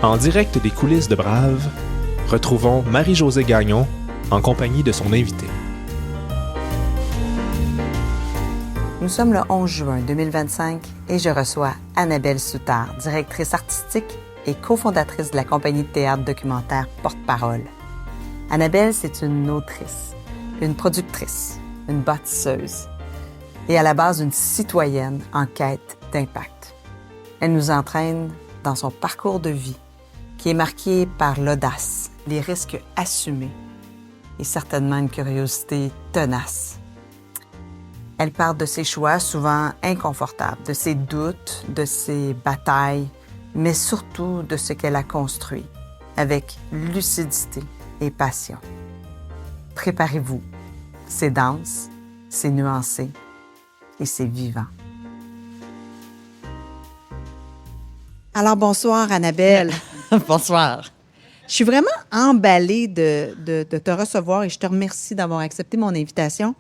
En direct des coulisses de Brave, retrouvons Marie-Josée Gagnon en compagnie de son invité. Nous sommes le 11 juin 2025 et je reçois Annabelle Soutard, directrice artistique et cofondatrice de la compagnie de théâtre documentaire Porte-Parole. Annabelle, c'est une autrice, une productrice, une bâtisseuse et à la base une citoyenne en quête d'impact. Elle nous entraîne dans son parcours de vie qui est marqué par l'audace, les risques assumés et certainement une curiosité tenace. Elle parle de ses choix souvent inconfortables, de ses doutes, de ses batailles, mais surtout de ce qu'elle a construit avec lucidité et passion. Préparez-vous, c'est dense, c'est nuancé et c'est vivant. Alors bonsoir Annabelle. Bonsoir. Je suis vraiment emballée de te recevoir et je te remercie d'avoir accepté mon invitation.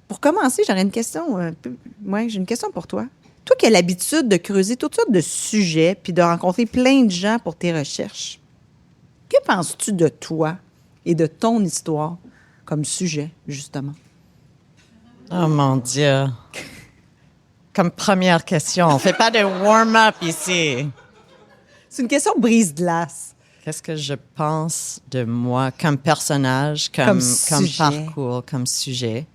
Pour commencer, j'aurais une question. J'ai une question pour toi. Toi qui as l'habitude de creuser toutes sortes de sujets puis de rencontrer plein de gens pour tes recherches, que penses-tu de toi et de ton histoire comme sujet, justement? Oh mon Dieu. Comme première question, on ne fait pas de warm-up ici. C'est une question brise-glace. Qu'est-ce que je pense de moi comme personnage, comme parcours, comme sujet?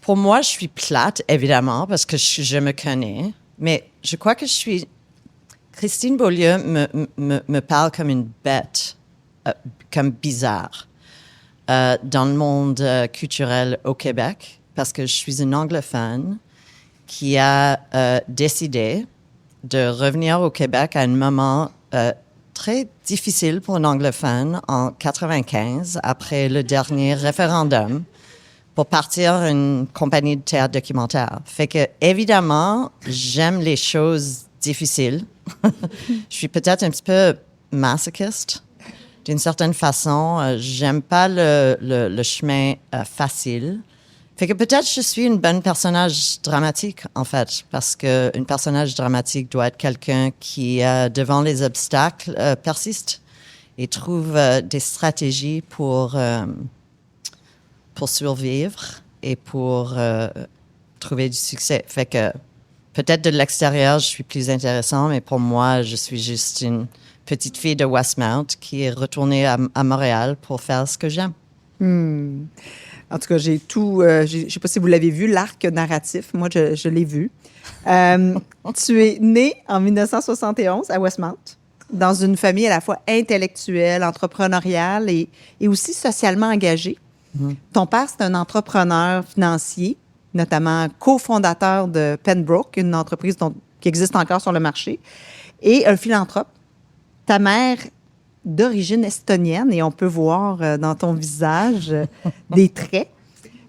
Pour moi, je suis plate, évidemment, parce que je me connais. Mais je crois que je suis... Christine Beaulieu me parle comme une bête, comme bizarre, dans le monde culturel au Québec, parce que je suis une anglophone qui a décidé de revenir au Québec à un moment très difficile pour un anglophone en 1995, après le dernier référendum, pour partir une compagnie de théâtre documentaire. Fait que, évidemment, j'aime les choses difficiles. Je suis peut-être un petit peu masochiste. D'une certaine façon, j'aime pas le chemin facile. Fait que peut-être je suis une bonne personnage dramatique, en fait, parce qu'un personnage dramatique doit être quelqu'un qui, devant les obstacles, persiste et trouve des stratégies pour survivre et pour trouver du succès. Fait que peut-être de l'extérieur, je suis plus intéressant, mais pour moi, je suis juste une petite fille de Westmount qui est retournée à Montréal pour faire ce que j'aime. En tout cas, j'ai tout... je ne sais pas si vous l'avez vu, l'arc narratif. Moi, je l'ai vu. Tu es née en 1971 à Westmount, dans une famille à la fois intellectuelle, entrepreneuriale et aussi socialement engagée. Ton père, c'est un entrepreneur financier, notamment cofondateur de Pembroke, une entreprise qui existe encore sur le marché, et un philanthrope. Ta mère, d'origine estonienne, et on peut voir dans ton visage des traits.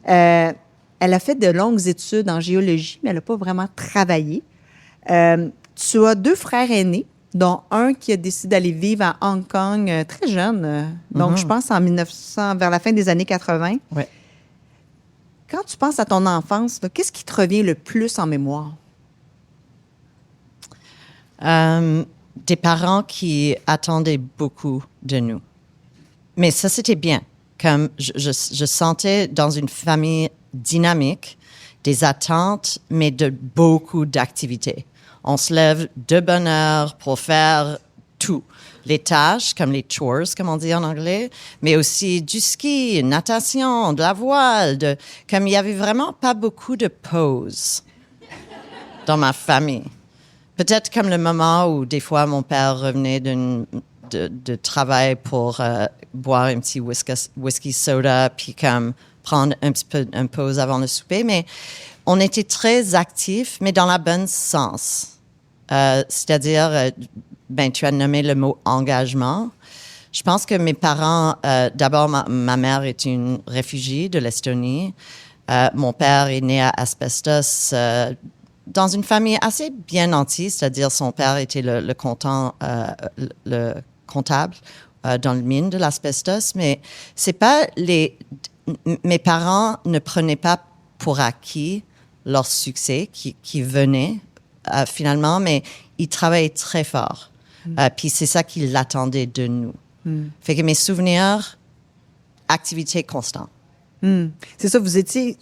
Elle a fait de longues études en géologie, mais elle n'a pas vraiment travaillé. Tu as 2 frères aînés, dont un qui a décidé d'aller vivre à Hong Kong très jeune, donc je pense en 1900, vers la fin des années 80. Ouais. Quand tu penses à ton enfance, là, qu'est-ce qui te revient le plus en mémoire? Des parents qui attendaient beaucoup de nous. Mais ça, c'était bien. Comme je sentais dans une famille dynamique des attentes, mais de beaucoup d'activités. On se lève de bonne heure pour faire tout. Les tâches, comme les chores, comme on dit en anglais, mais aussi du ski, natation, de la voile. Comme il n'y avait vraiment pas beaucoup de pauses dans ma famille. Peut-être comme le moment où des fois mon père revenait de travail pour boire un petit whisky soda puis comme prendre un petit peu une pause avant le souper. Mais on était très actifs, mais dans le bon sens. C'est-à-dire, tu as nommé le mot engagement. Je pense que mes parents, d'abord ma mère est une réfugiée de l'Estonie. Mon père est né à Asbestos, dans une famille assez bien nantie, c'est-à-dire son père était le comptable dans le mine de l'asbestos, mais c'est pas mes parents ne prenaient pas pour acquis leur succès qui venait finalement, mais ils travaillaient très fort. Puis c'est ça qu'ils attendaient de nous. Fait que mes souvenirs, activité constante. C'est ça, vous étiez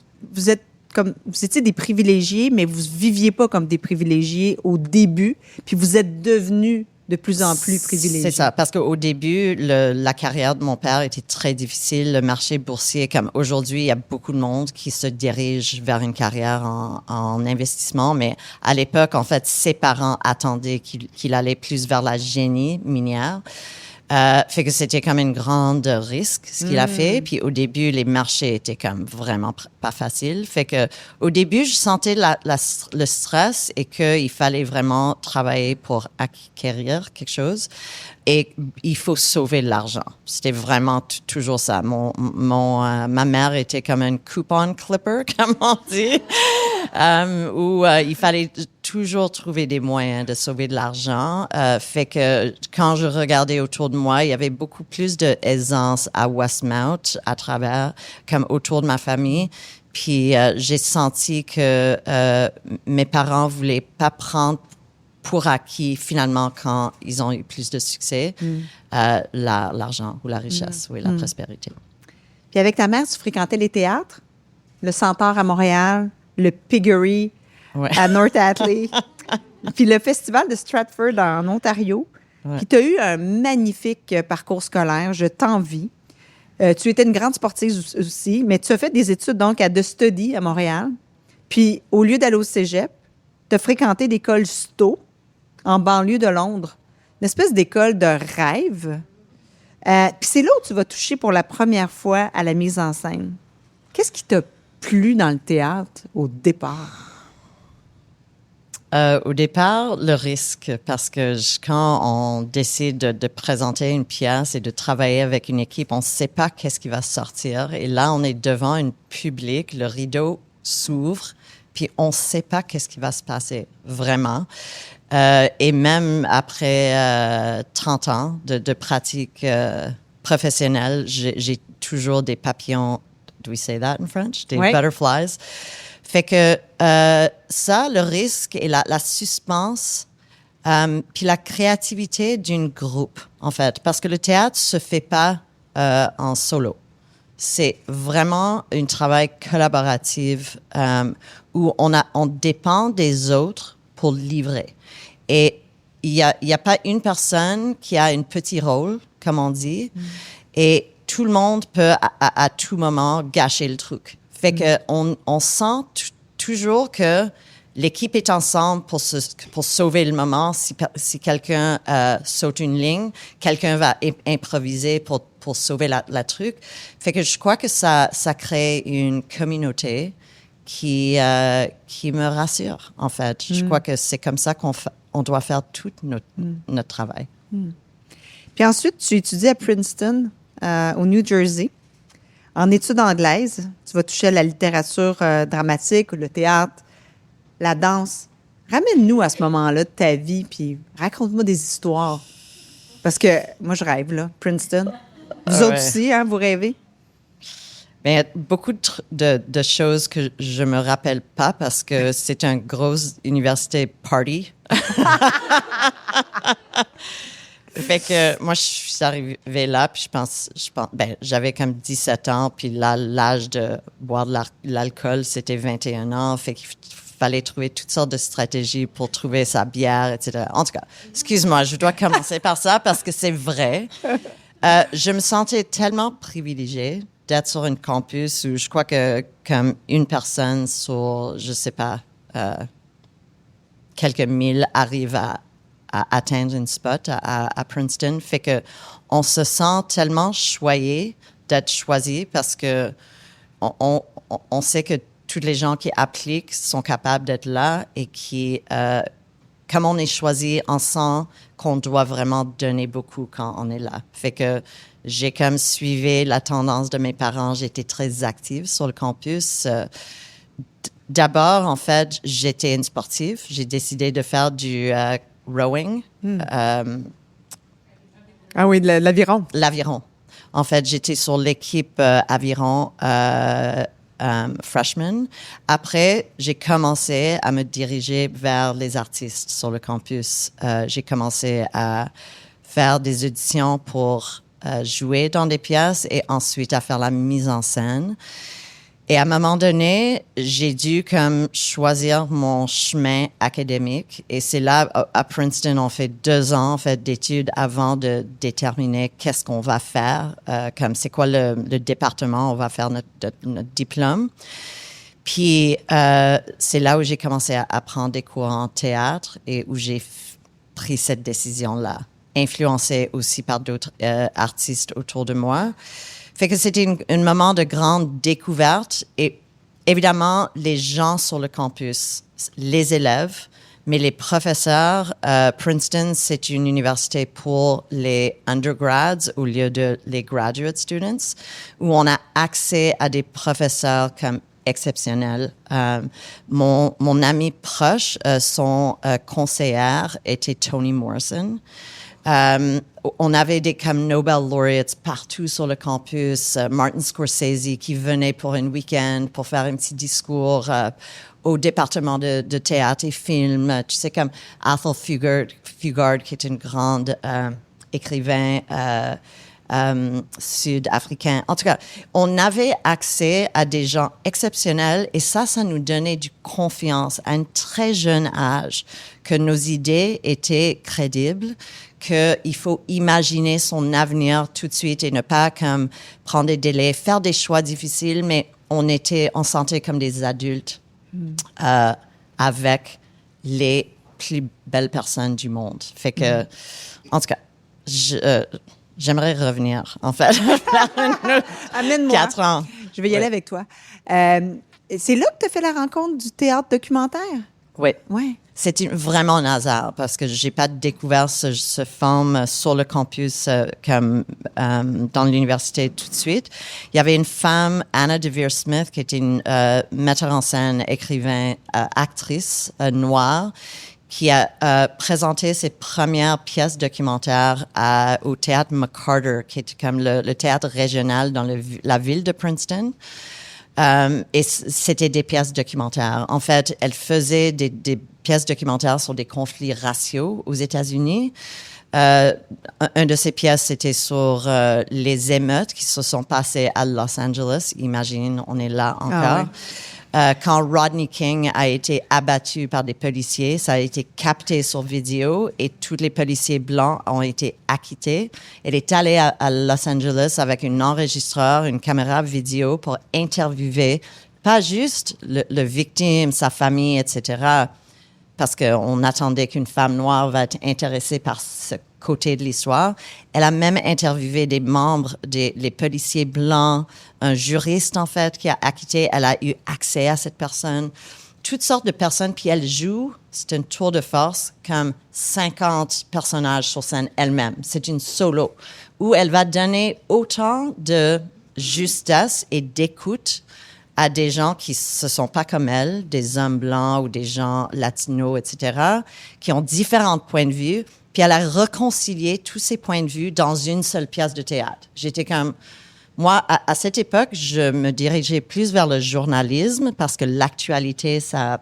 des privilégiés, mais vous viviez pas comme des privilégiés au début, puis vous êtes devenus de plus en plus privilégiés. C'est ça, parce qu'au début, la carrière de mon père était très difficile. Le marché boursier, comme aujourd'hui, il y a beaucoup de monde qui se dirige vers une carrière en investissement, mais à l'époque, en fait, ses parents attendaient qu'il allait plus vers la génie minière. Fait que c'était comme un grand risque ce qu'il a fait. Puis au début, les marchés étaient comme vraiment pas faciles. Fait que au début, je sentais le stress et qu'il fallait vraiment travailler pour acquérir quelque chose. Et il faut sauver l'argent. C'était vraiment toujours ça. Ma mère était comme un coupon clipper, comme on dit, où il fallait toujours trouver des moyens de sauver de l'argent. Fait que quand je regardais autour de moi, il y avait beaucoup plus d'aisance à Westmount à travers, comme autour de ma famille. Puis j'ai senti que mes parents voulaient pas prendre pour acquis, finalement, quand ils ont eu plus de succès, l'argent ou la richesse, la prospérité. Puis avec ta mère, tu fréquentais les théâtres? Le Centaure à Montréal, le Piggery à North Atlee, puis le Festival de Stratford en Ontario. Puis tu as eu un magnifique parcours scolaire, je t'envie. Tu étais une grande sportive aussi, mais tu as fait des études donc à The Study à Montréal. Puis au lieu d'aller au cégep, tu as fréquenté l'école Stowe en banlieue de Londres, une espèce d'école de rêve. Puis c'est là où tu vas toucher pour la première fois à la mise en scène. Qu'est-ce qui t'a plu dans le théâtre au départ? Au départ, le risque, parce que quand on décide de présenter une pièce et de travailler avec une équipe, on ne sait pas qu'est-ce qui va sortir. Et là, on est devant un public, le rideau s'ouvre, puis on ne sait pas qu'est-ce qui va se passer, vraiment. Et même après 30 ans de pratique professionnelle, j'ai toujours des papillons. Do we say that in French? Des butterflies. Fait que ça, le risque et la suspense, puis la créativité d'un groupe, en fait. Parce que le théâtre se fait pas en solo. C'est vraiment un travail collaboratif où on dépend des autres pour livrer. Et il y a pas une personne qui a un petit rôle, comme on dit, et tout le monde peut à tout moment gâcher le truc. Fait que on sent toujours que l'équipe est ensemble pour sauver le moment. Si quelqu'un saute une ligne, quelqu'un va improviser pour sauver la truc. Fait que je crois que ça crée une communauté qui me rassure, en fait. Je crois que c'est comme ça qu'on doit faire tout notre travail. Puis ensuite, tu étudies à Princeton, au New Jersey. En études anglaises, tu vas toucher à la littérature dramatique, le théâtre, la danse. Ramène-nous à ce moment-là de ta vie, puis raconte-moi des histoires. Parce que moi, je rêve, là, Princeton. Vous autres aussi, hein, vous rêvez? Mais il y a beaucoup de choses que je me rappelle pas parce que c'est une grosse université party. Fait que moi, je suis arrivée là, puis je pense, j'avais comme 17 ans, puis là, l'âge de boire de l'alcool, c'était 21 ans. Fait qu'il fallait trouver toutes sortes de stratégies pour trouver sa bière, etc. En tout cas, excuse-moi, je dois commencer par ça parce que c'est vrai. Je me sentais tellement privilégiée d'être sur un campus où je crois que comme une personne sur, je sais pas, quelques milles arrive à atteindre une spot à Princeton. Fait que on se sent tellement choyé d'être choisi parce que on sait que tous les gens qui appliquent sont capables d'être là et qui, comme on est choisi, on sent qu'on doit vraiment donner beaucoup quand on est là. Fait que j'ai comme suivi la tendance de mes parents. J'étais très active sur le campus. D'abord, en fait, j'étais une sportive. J'ai décidé de faire du rowing. Ah oui, l'aviron. L'aviron. En fait, j'étais sur l'équipe aviron freshman. Après, j'ai commencé à me diriger vers les artistes sur le campus. J'ai commencé à faire des auditions pour jouer dans des pièces et ensuite à faire la mise en scène. Et à un moment donné, j'ai dû comme choisir mon chemin académique. Et c'est là, à Princeton, on fait 2 ans en fait, d'études avant de déterminer qu'est-ce qu'on va faire, comme c'est quoi le département, on va faire notre diplôme. Puis, c'est là où j'ai commencé à prendre des cours en théâtre et où j'ai pris cette décision-là, influencée aussi par d'autres artistes autour de moi. Fait que c'était un moment de grande découverte et évidemment, les gens sur le campus, les élèves, mais les professeurs, Princeton, c'est une université pour les undergrads au lieu de les graduate students, où on a accès à des professeurs comme exceptionnels. Mon ami proche, son conseillère était Toni Morrison. On avait des comme Nobel laureates partout sur le campus. Martin Scorsese qui venait pour un week-end pour faire un petit discours au département de théâtre et film. Tu sais, comme Athol Fugard qui est une grande écrivain sud-africain. En tout cas, on avait accès à des gens exceptionnels et ça nous donnait du confiance à un très jeune âge que nos idées étaient crédibles, qu'il faut imaginer son avenir tout de suite et ne pas comme prendre des délais, faire des choix difficiles, mais on sentait comme des adultes avec les plus belles personnes du monde. Fait que, en tout cas, j'aimerais revenir, en fait. Amène-moi. 4 ans. Je vais y aller avec toi. C'est là que tu as fait la rencontre du théâtre documentaire? Oui. Ouais. C'était vraiment un hasard parce que j'ai pas découvert ce forme sur le campus comme dans l'université tout de suite. Il y avait une femme, Anna DeVere Smith, qui était une metteur en scène, écrivain, actrice noire, qui a présenté ses premières pièces documentaires au théâtre McCarter, qui est comme le théâtre régional dans la ville de Princeton. Et c'était des pièces documentaires. En fait, elle faisait des pièces documentaires sur des conflits raciaux aux États-Unis. Un de ces pièces, c'était sur les émeutes qui se sont passées à Los Angeles. Imagine, on est là encore. Ah ouais. Quand Rodney King a été abattu par des policiers, ça a été capté sur vidéo et tous les policiers blancs ont été acquittés. Elle est allée à Los Angeles avec un enregistreur, une caméra vidéo pour interviewer pas juste le victime, sa famille, etc., parce qu'on attendait qu'une femme noire va être intéressée par ce côté de l'histoire. Elle a même interviewé des membres les policiers blancs, un juriste, en fait, qui a acquitté. Elle a eu accès à cette personne. Toutes sortes de personnes. Puis elle joue, c'est un tour de force, comme 50 personnages sur scène elle-même. C'est une solo où elle va donner autant de justesse et d'écoute à des gens qui ne sont pas comme elle, des hommes blancs ou des gens latinos, etc., qui ont différents points de vue. Puis elle a réconcilié tous ces points de vue dans une seule pièce de théâtre. J'étais comme... Moi, à cette époque, je me dirigeais plus vers le journalisme parce que l'actualité, ça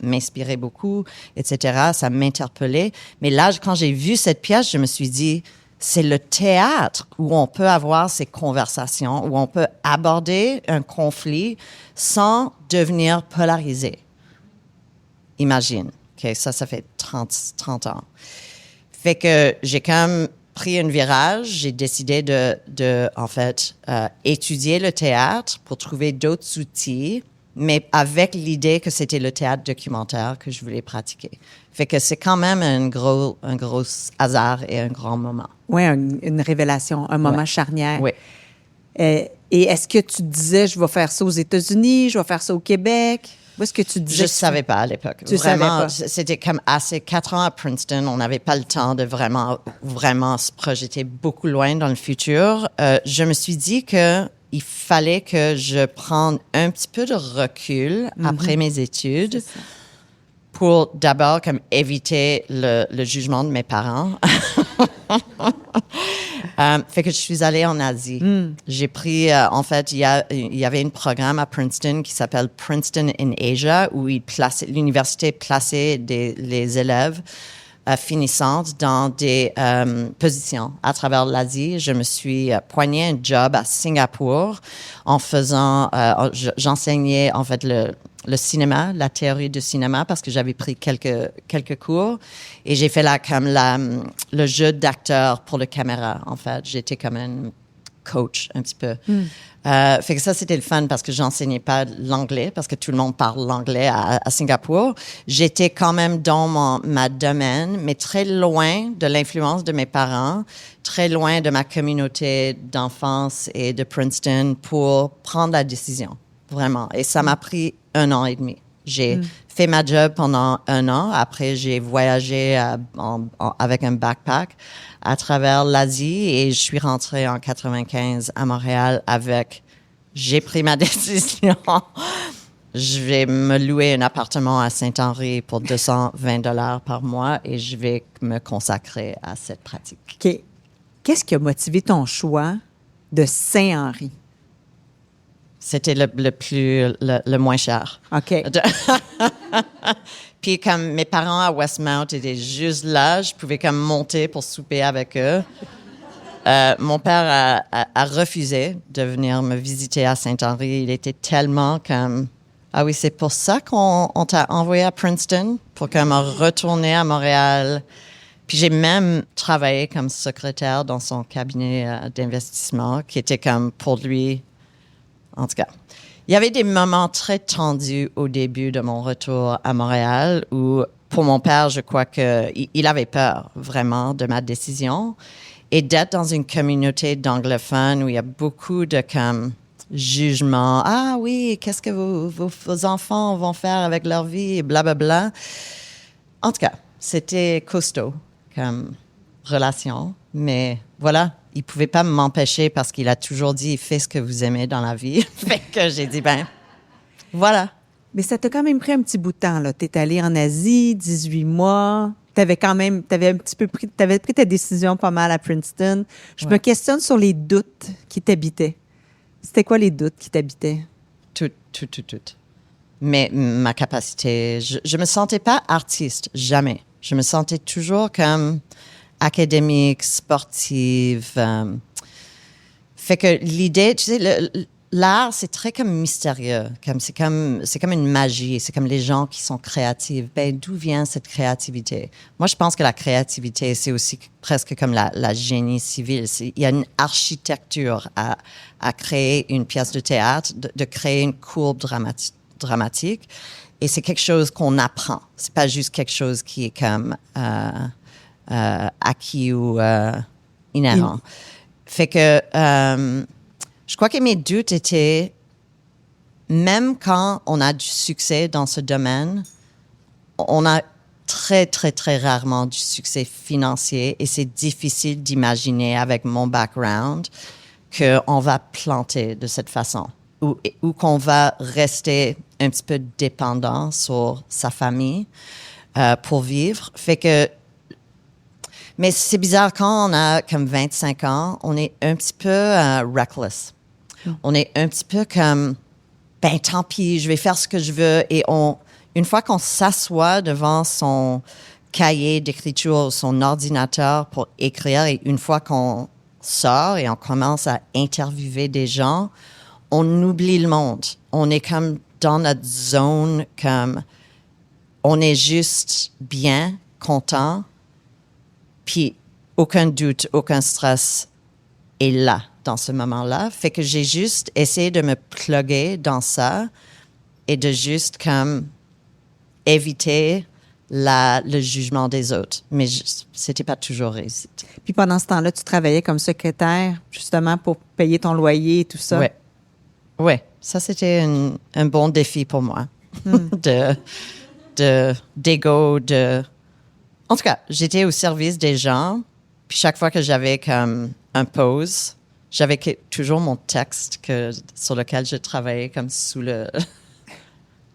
m'inspirait beaucoup, etc. Ça m'interpellait. Mais là, quand j'ai vu cette pièce, je me suis dit... C'est le théâtre où on peut avoir ces conversations, où on peut aborder un conflit sans devenir polarisé. Imagine. Okay, ça fait 30 ans. Fait que j'ai quand même pris un virage. J'ai décidé de en fait, étudier le théâtre pour trouver d'autres outils, mais avec l'idée que c'était le théâtre documentaire que je voulais pratiquer. Fait que c'est quand même un gros hasard et un grand moment. Oui, une révélation, un moment charnière. Oui. Et est-ce que tu disais, je vais faire ça aux États-Unis, je vais faire ça au Québec? Où est-ce que tu disais? Je ne savais pas à l'époque. Tu vraiment, savais pas? C'était comme assez 4 ans à Princeton. On n'avait pas le temps de vraiment se projeter beaucoup loin dans le futur. Je me suis dit que il fallait que je prenne un petit peu de recul après mes études pour d'abord comme éviter le jugement de mes parents. Fait que je suis allée en Asie. J'ai pris, en fait, il y avait un programme à Princeton qui s'appelle Princeton in Asia, où l'université plaçait les élèves finissantes dans des positions à travers l'Asie. Je me suis poigné un job à Singapour en faisant, j'enseignais en fait le cinéma, la théorie du cinéma, parce que j'avais pris quelques cours et j'ai fait le jeu d'acteur pour la caméra, en fait. J'étais comme un coach, un petit peu. Fait que ça, c'était le fun parce que j'enseignais pas l'anglais, parce que tout le monde parle l'anglais à Singapour. J'étais quand même dans ma domaine, mais très loin de l'influence de mes parents, très loin de ma communauté d'enfance et de Princeton pour prendre la décision, vraiment. Et ça m'a pris 1 an et demi. J'ai fait ma job pendant 1 an. Après, j'ai voyagé avec un backpack à travers l'Asie et je suis rentrée en 95 à Montréal j'ai pris ma décision. Je vais me louer un appartement à Saint-Henri pour 220 $ par mois et je vais me consacrer à cette pratique. OK. Qu'est-ce qui a motivé ton choix de Saint-Henri? C'était le moins cher. OK. Puis comme mes parents à Westmount étaient juste là, je pouvais comme monter pour souper avec eux. Mon père a refusé de venir me visiter à Saint-Henri. Il était tellement comme... Ah oui, c'est pour ça qu'on t'a envoyé à Princeton, pour comme retourner à Montréal. Puis j'ai même travaillé comme secrétaire dans son cabinet d'investissement, qui était comme pour lui... En tout cas, il y avait des moments très tendus au début de mon retour à Montréal où, pour mon père, je crois qu'il avait peur vraiment de ma décision. Et d'être dans une communauté d'anglophones où il y a beaucoup de jugements. Ah oui, qu'est-ce que vos enfants vont faire avec leur vie et blablabla. En tout cas, c'était costaud comme relation. Mais voilà, il ne pouvait pas m'empêcher parce qu'il a toujours dit « fais ce que vous aimez dans la vie ». Fait que j'ai dit « ben, voilà ». Mais ça t'a quand même pris un petit bout de temps, là. T'es allé en Asie, 18 mois. T'avais pris ta décision pas mal à Princeton. Je me questionne sur les doutes qui t'habitaient. C'était quoi les doutes qui t'habitaient? Tout. Mais ma capacité, je me sentais pas artiste, jamais. Je me sentais toujours comme académique, sportive. Fait que l'idée, tu sais, l'art, c'est très comme mystérieux. C'est comme une magie. C'est comme les gens qui sont créatifs. Ben, d'où vient cette créativité? Moi, je pense que la créativité, c'est aussi presque comme la génie civile. Il y a une architecture à créer une pièce de théâtre, de créer une courbe dramatique. Et c'est quelque chose qu'on apprend. C'est pas juste quelque chose qui est comme acquis ou inhérent. Fait que je crois que mes doutes étaient, même quand on a du succès dans ce domaine, on a très, très, très rarement du succès financier et c'est difficile d'imaginer avec mon background qu'on va planter de cette façon ou qu'on va rester un petit peu dépendant sur sa famille pour vivre. Fait que mais c'est bizarre, quand on a comme 25 ans, on est un petit peu reckless. On est un petit peu comme, ben tant pis, je vais faire ce que je veux. Et une fois qu'on s'assoit devant son cahier d'écriture ou son ordinateur pour écrire, et une fois qu'on sort et on commence à interviewer des gens, on oublie le monde. On est comme dans notre zone, comme on est juste bien, content. Puis, aucun doute, aucun stress est là, dans ce moment-là. Fait que j'ai juste essayé de me plugger dans ça et de juste comme éviter le jugement des autres. Mais c'était pas toujours réussi. Puis pendant ce temps-là, tu travaillais comme secrétaire, justement, pour payer ton loyer et tout ça? Oui. Ça, c'était un bon défi pour moi. D'ego. En tout cas, j'étais au service des gens. Puis chaque fois que j'avais comme un pause, j'avais toujours mon texte sur lequel je travaillais comme sous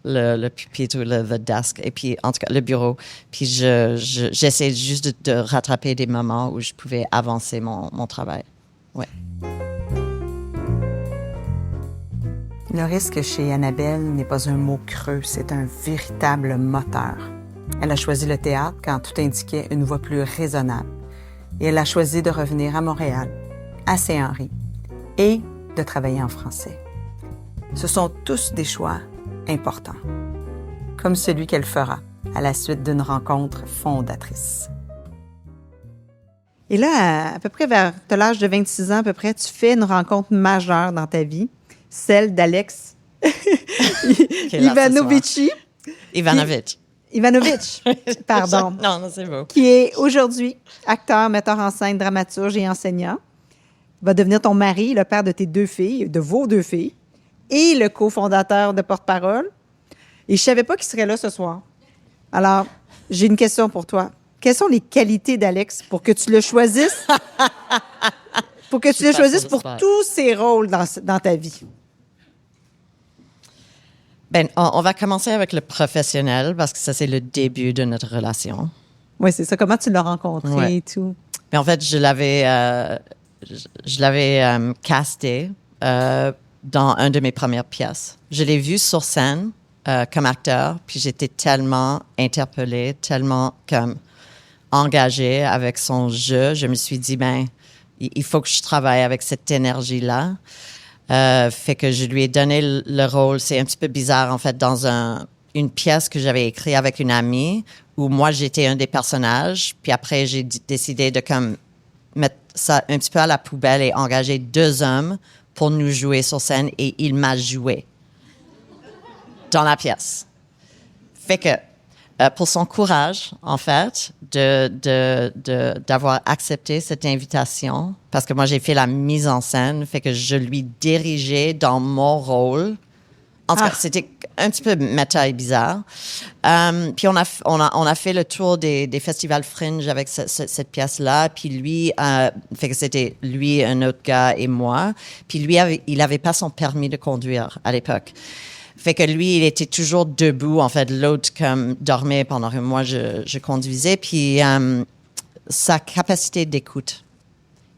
le pupitre ou le desk, et puis en tout cas le bureau. Puis j'essaie juste de rattraper des moments où je pouvais avancer mon travail. Ouais. Le risque chez Annabelle n'est pas un mot creux, c'est un véritable moteur. Elle a choisi le théâtre quand tout indiquait une voie plus raisonnable. Et elle a choisi de revenir à Montréal, à Saint-Henri, et de travailler en français. Ce sont tous des choix importants, comme celui qu'elle fera à la suite d'une rencontre fondatrice. Et là, à peu près vers l'âge de 26 ans, à peu près, tu fais une rencontre majeure dans ta vie, celle d'Alex Ivanovitch, pardon. Non, c'est beau. Qui est aujourd'hui acteur, metteur en scène, dramaturge et enseignant. Il va devenir ton mari, le père de tes 2 filles, de vos 2 filles, et le cofondateur de Porte-Parole. Et je ne savais pas qu'il serait là ce soir. Alors, j'ai une question pour toi. Quelles sont les qualités d'Alex pour que tu le choisisses? Pour tous ses rôles dans ta vie? Ben, on va commencer avec le professionnel parce que ça, c'est le début de notre relation. Oui, c'est ça. Comment tu l'as rencontré et tout? Mais en fait, je l'avais casté dans une de mes premières pièces. Je l'ai vu sur scène comme acteur, puis j'étais tellement interpellée, tellement comme engagée avec son jeu. Je me suis dit, ben, il faut que je travaille avec cette énergie-là. Fait que je lui ai donné le rôle. C'est un petit peu bizarre, en fait, dans une pièce que j'avais écrite avec une amie où moi, j'étais un des personnages. Puis après, j'ai décidé de comme mettre ça un petit peu à la poubelle et engager 2 hommes pour nous jouer sur scène. Et il m'a joué dans la pièce. Fait que pour son courage, en fait, d'avoir accepté cette invitation, parce que moi, j'ai fait la mise en scène, fait que je lui dirigeais dans mon rôle. En tout cas, c'était un petit peu méta et bizarre. Puis on a fait le tour des festivals Fringe avec cette pièce-là. Puis lui, fait que c'était lui, un autre gars et moi. Puis lui, il avait pas son permis de conduire à l'époque. Fait que lui, il était toujours debout. En fait, l'autre comme dormait pendant que moi, je conduisais. Puis sa capacité d'écoute.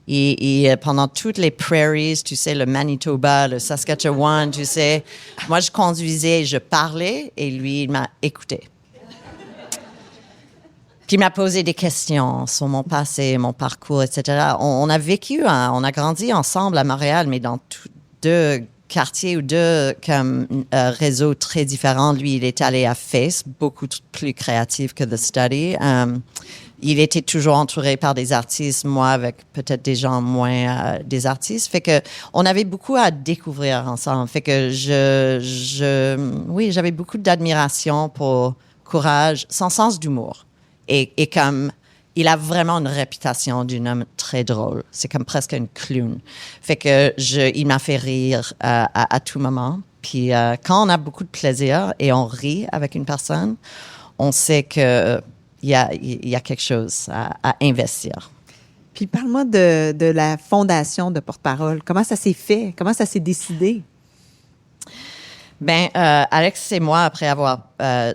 Et pendant toutes les prairies, tu sais, le Manitoba, le Saskatchewan, tu sais, moi, je conduisais, je parlais et lui, il m'a écouté. Puis il m'a posé des questions sur mon passé, mon parcours, etc. On a vécu, on a grandi ensemble à Montréal, mais dans 2 quartiers ou 2 comme réseaux très différents. Lui, il est allé à Face, beaucoup plus créatif que The Study. Il était toujours entouré par des artistes, moi avec peut-être des gens moins des artistes. Fait que on avait beaucoup à découvrir ensemble. Fait que oui, j'avais beaucoup d'admiration pour courage, son sens d'humour. Et comme il a vraiment une réputation d'un homme très drôle. C'est comme presque un clown. Fait que il m'a fait rire à tout moment. Puis quand on a beaucoup de plaisir et on rit avec une personne, on sait que il y a quelque chose à investir. Puis parle-moi de la fondation de Porte-Parole. Comment ça s'est fait? Comment ça s'est décidé? Ben, Alex et moi, après avoir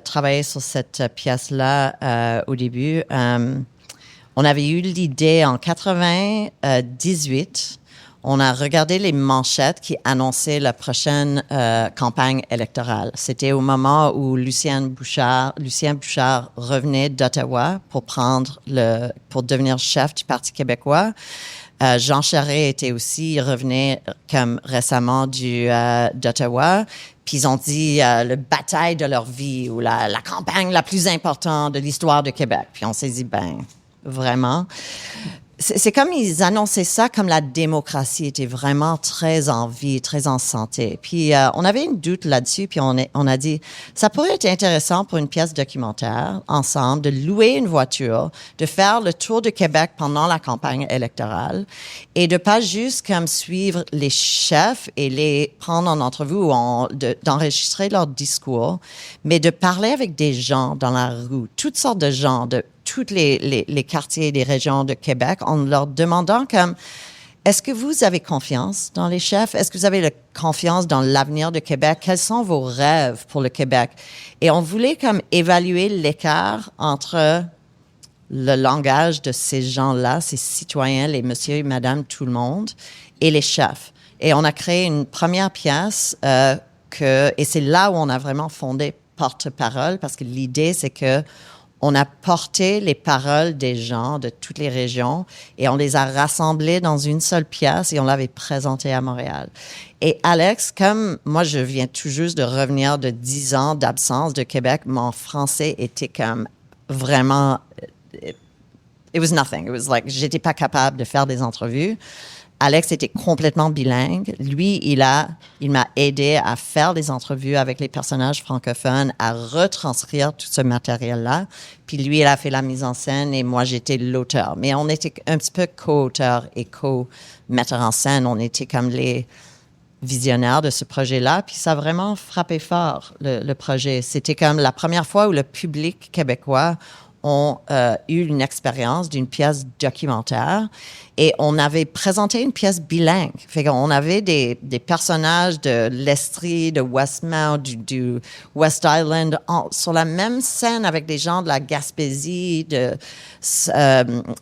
travaillé sur cette pièce-là au début, on avait eu l'idée en 98. On a regardé les manchettes qui annonçaient la prochaine campagne électorale. C'était au moment où Lucien Bouchard revenait d'Ottawa pour devenir chef du Parti québécois. Jean Charest il revenait comme récemment d'Ottawa. Puis ils ont dit la bataille de leur vie ou la campagne la plus importante de l'histoire de Québec. Puis on s'est dit, ben, vraiment. C'est comme ils annonçaient ça comme la démocratie était vraiment très en vie, très en santé. Puis on avait une doute là-dessus, puis on a dit, ça pourrait être intéressant pour une pièce documentaire, ensemble, de louer une voiture, de faire le tour de Québec pendant la campagne électorale et de pas juste comme suivre les chefs et les prendre en entrevue ou d'enregistrer leur discours, mais de parler avec des gens dans la rue, toutes sortes de gens, de tous les quartiers et les régions de Québec, en leur demandant comme, est-ce que vous avez confiance dans les chefs? Est-ce que vous avez confiance dans l'avenir du Québec? Quels sont vos rêves pour le Québec? Et on voulait comme évaluer l'écart entre le langage de ces gens-là, ces citoyens, les monsieur et madame, tout le monde, et les chefs. Et on a créé une première pièce et c'est là où on a vraiment fondé Porte-Parole, parce que l'idée, c'est que on a porté les paroles des gens de toutes les régions et on les a rassemblées dans une seule pièce et on l'avait présentée à Montréal. Et Alex, comme moi, je viens tout juste de revenir de 10 ans d'absence de Québec, mon français était comme vraiment... It was nothing. It was like, j'étais pas capable de faire des entrevues. Alex était complètement bilingue. Lui, il m'a aidé à faire des entrevues avec les personnages francophones, à retranscrire tout ce matériel-là. Puis lui, il a fait la mise en scène et moi, j'étais l'auteur. Mais on était un petit peu co-auteur et co-metteur en scène. On était comme les visionnaires de ce projet-là. Puis ça a vraiment frappé fort, le projet. C'était comme la première fois où le public québécois ont eu une expérience d'une pièce documentaire et on avait présenté une pièce bilingue. Fait qu'on avait des personnages de l'Estrie, de Westmount, du West Island sur la même scène avec des gens de la Gaspésie, de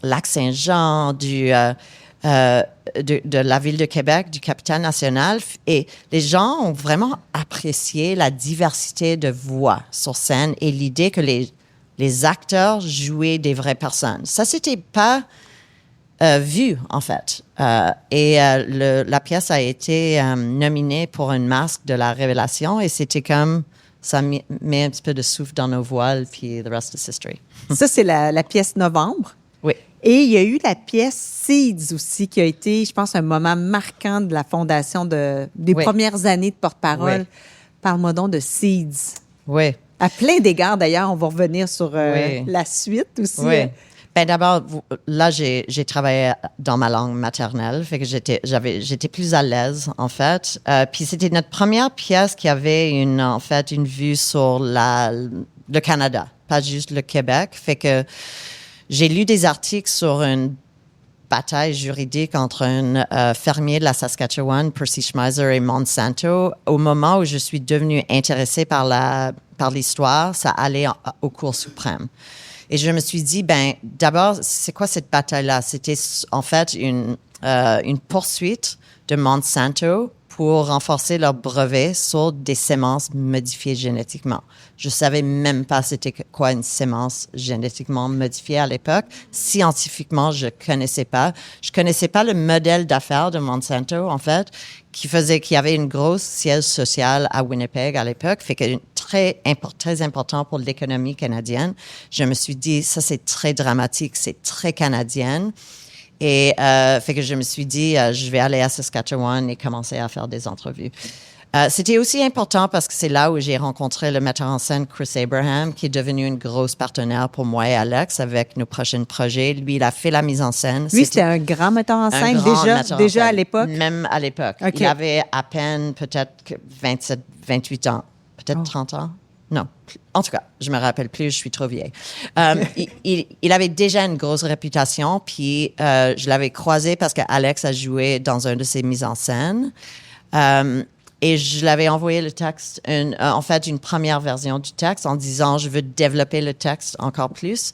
Lac-Saint-Jean, de la ville de Québec, du Capitale-National. Et les gens ont vraiment apprécié la diversité de voix sur scène et l'idée que les acteurs jouaient des vraies personnes. Ça, c'était pas vu, en fait. La pièce a été nominée pour un masque de la révélation et c'était comme, ça met un petit peu de souffle dans nos voiles, puis the rest is history. Ça, c'est la pièce Novembre. Oui. Et il y a eu la pièce Seeds aussi, qui a été, je pense, un moment marquant de la fondation des premières années de Porte-Parole. Oui. Parle-moi donc de Seeds. Oui. À plein d'égards, d'ailleurs, on va revenir sur la suite aussi. Oui. Ben d'abord, là, j'ai travaillé dans ma langue maternelle, fait que j'étais plus à l'aise, en fait. Puis c'était notre première pièce qui avait une vue sur le Canada, pas juste le Québec. Fait que j'ai lu des articles sur une bataille juridique entre un fermier de la Saskatchewan, Percy Schmeiser, et Monsanto. Au moment où je suis devenue intéressée par l'histoire, ça allait au Cour suprême. Et je me suis dit, d'abord, c'est quoi cette bataille-là? C'était en fait une poursuite de Monsanto pour renforcer leur brevet sur des semences modifiées génétiquement. Je savais même pas c'était quoi une semence génétiquement modifiée à l'époque. Scientifiquement, je connaissais pas. Je connaissais pas le modèle d'affaires de Monsanto, en fait, qui avait une grosse siège sociale à Winnipeg à l'époque, fait que très important pour l'économie canadienne. Je me suis dit, ça c'est très dramatique, c'est très canadienne. Et fait que je me suis dit, je vais aller à Saskatchewan et commencer à faire des entrevues. C'était aussi important parce que c'est là où j'ai rencontré le metteur en scène Chris Abraham, qui est devenu une grosse partenaire pour moi et Alex avec nos prochains projets. Lui, il a fait la mise en scène. Lui, c'était un grand metteur en scène déjà à l'époque? Même à l'époque. Okay. Il avait à peine peut-être 27, 28 ans, peut-être 30 ans. Non, en tout cas, je me rappelle plus, je suis trop vieille. Il avait déjà une grosse réputation, puis je l'avais croisé parce qu'Alex a joué dans un de ses mises en scène. Et je l'avais envoyé le texte, une première version du texte en disant, je veux développer le texte encore plus.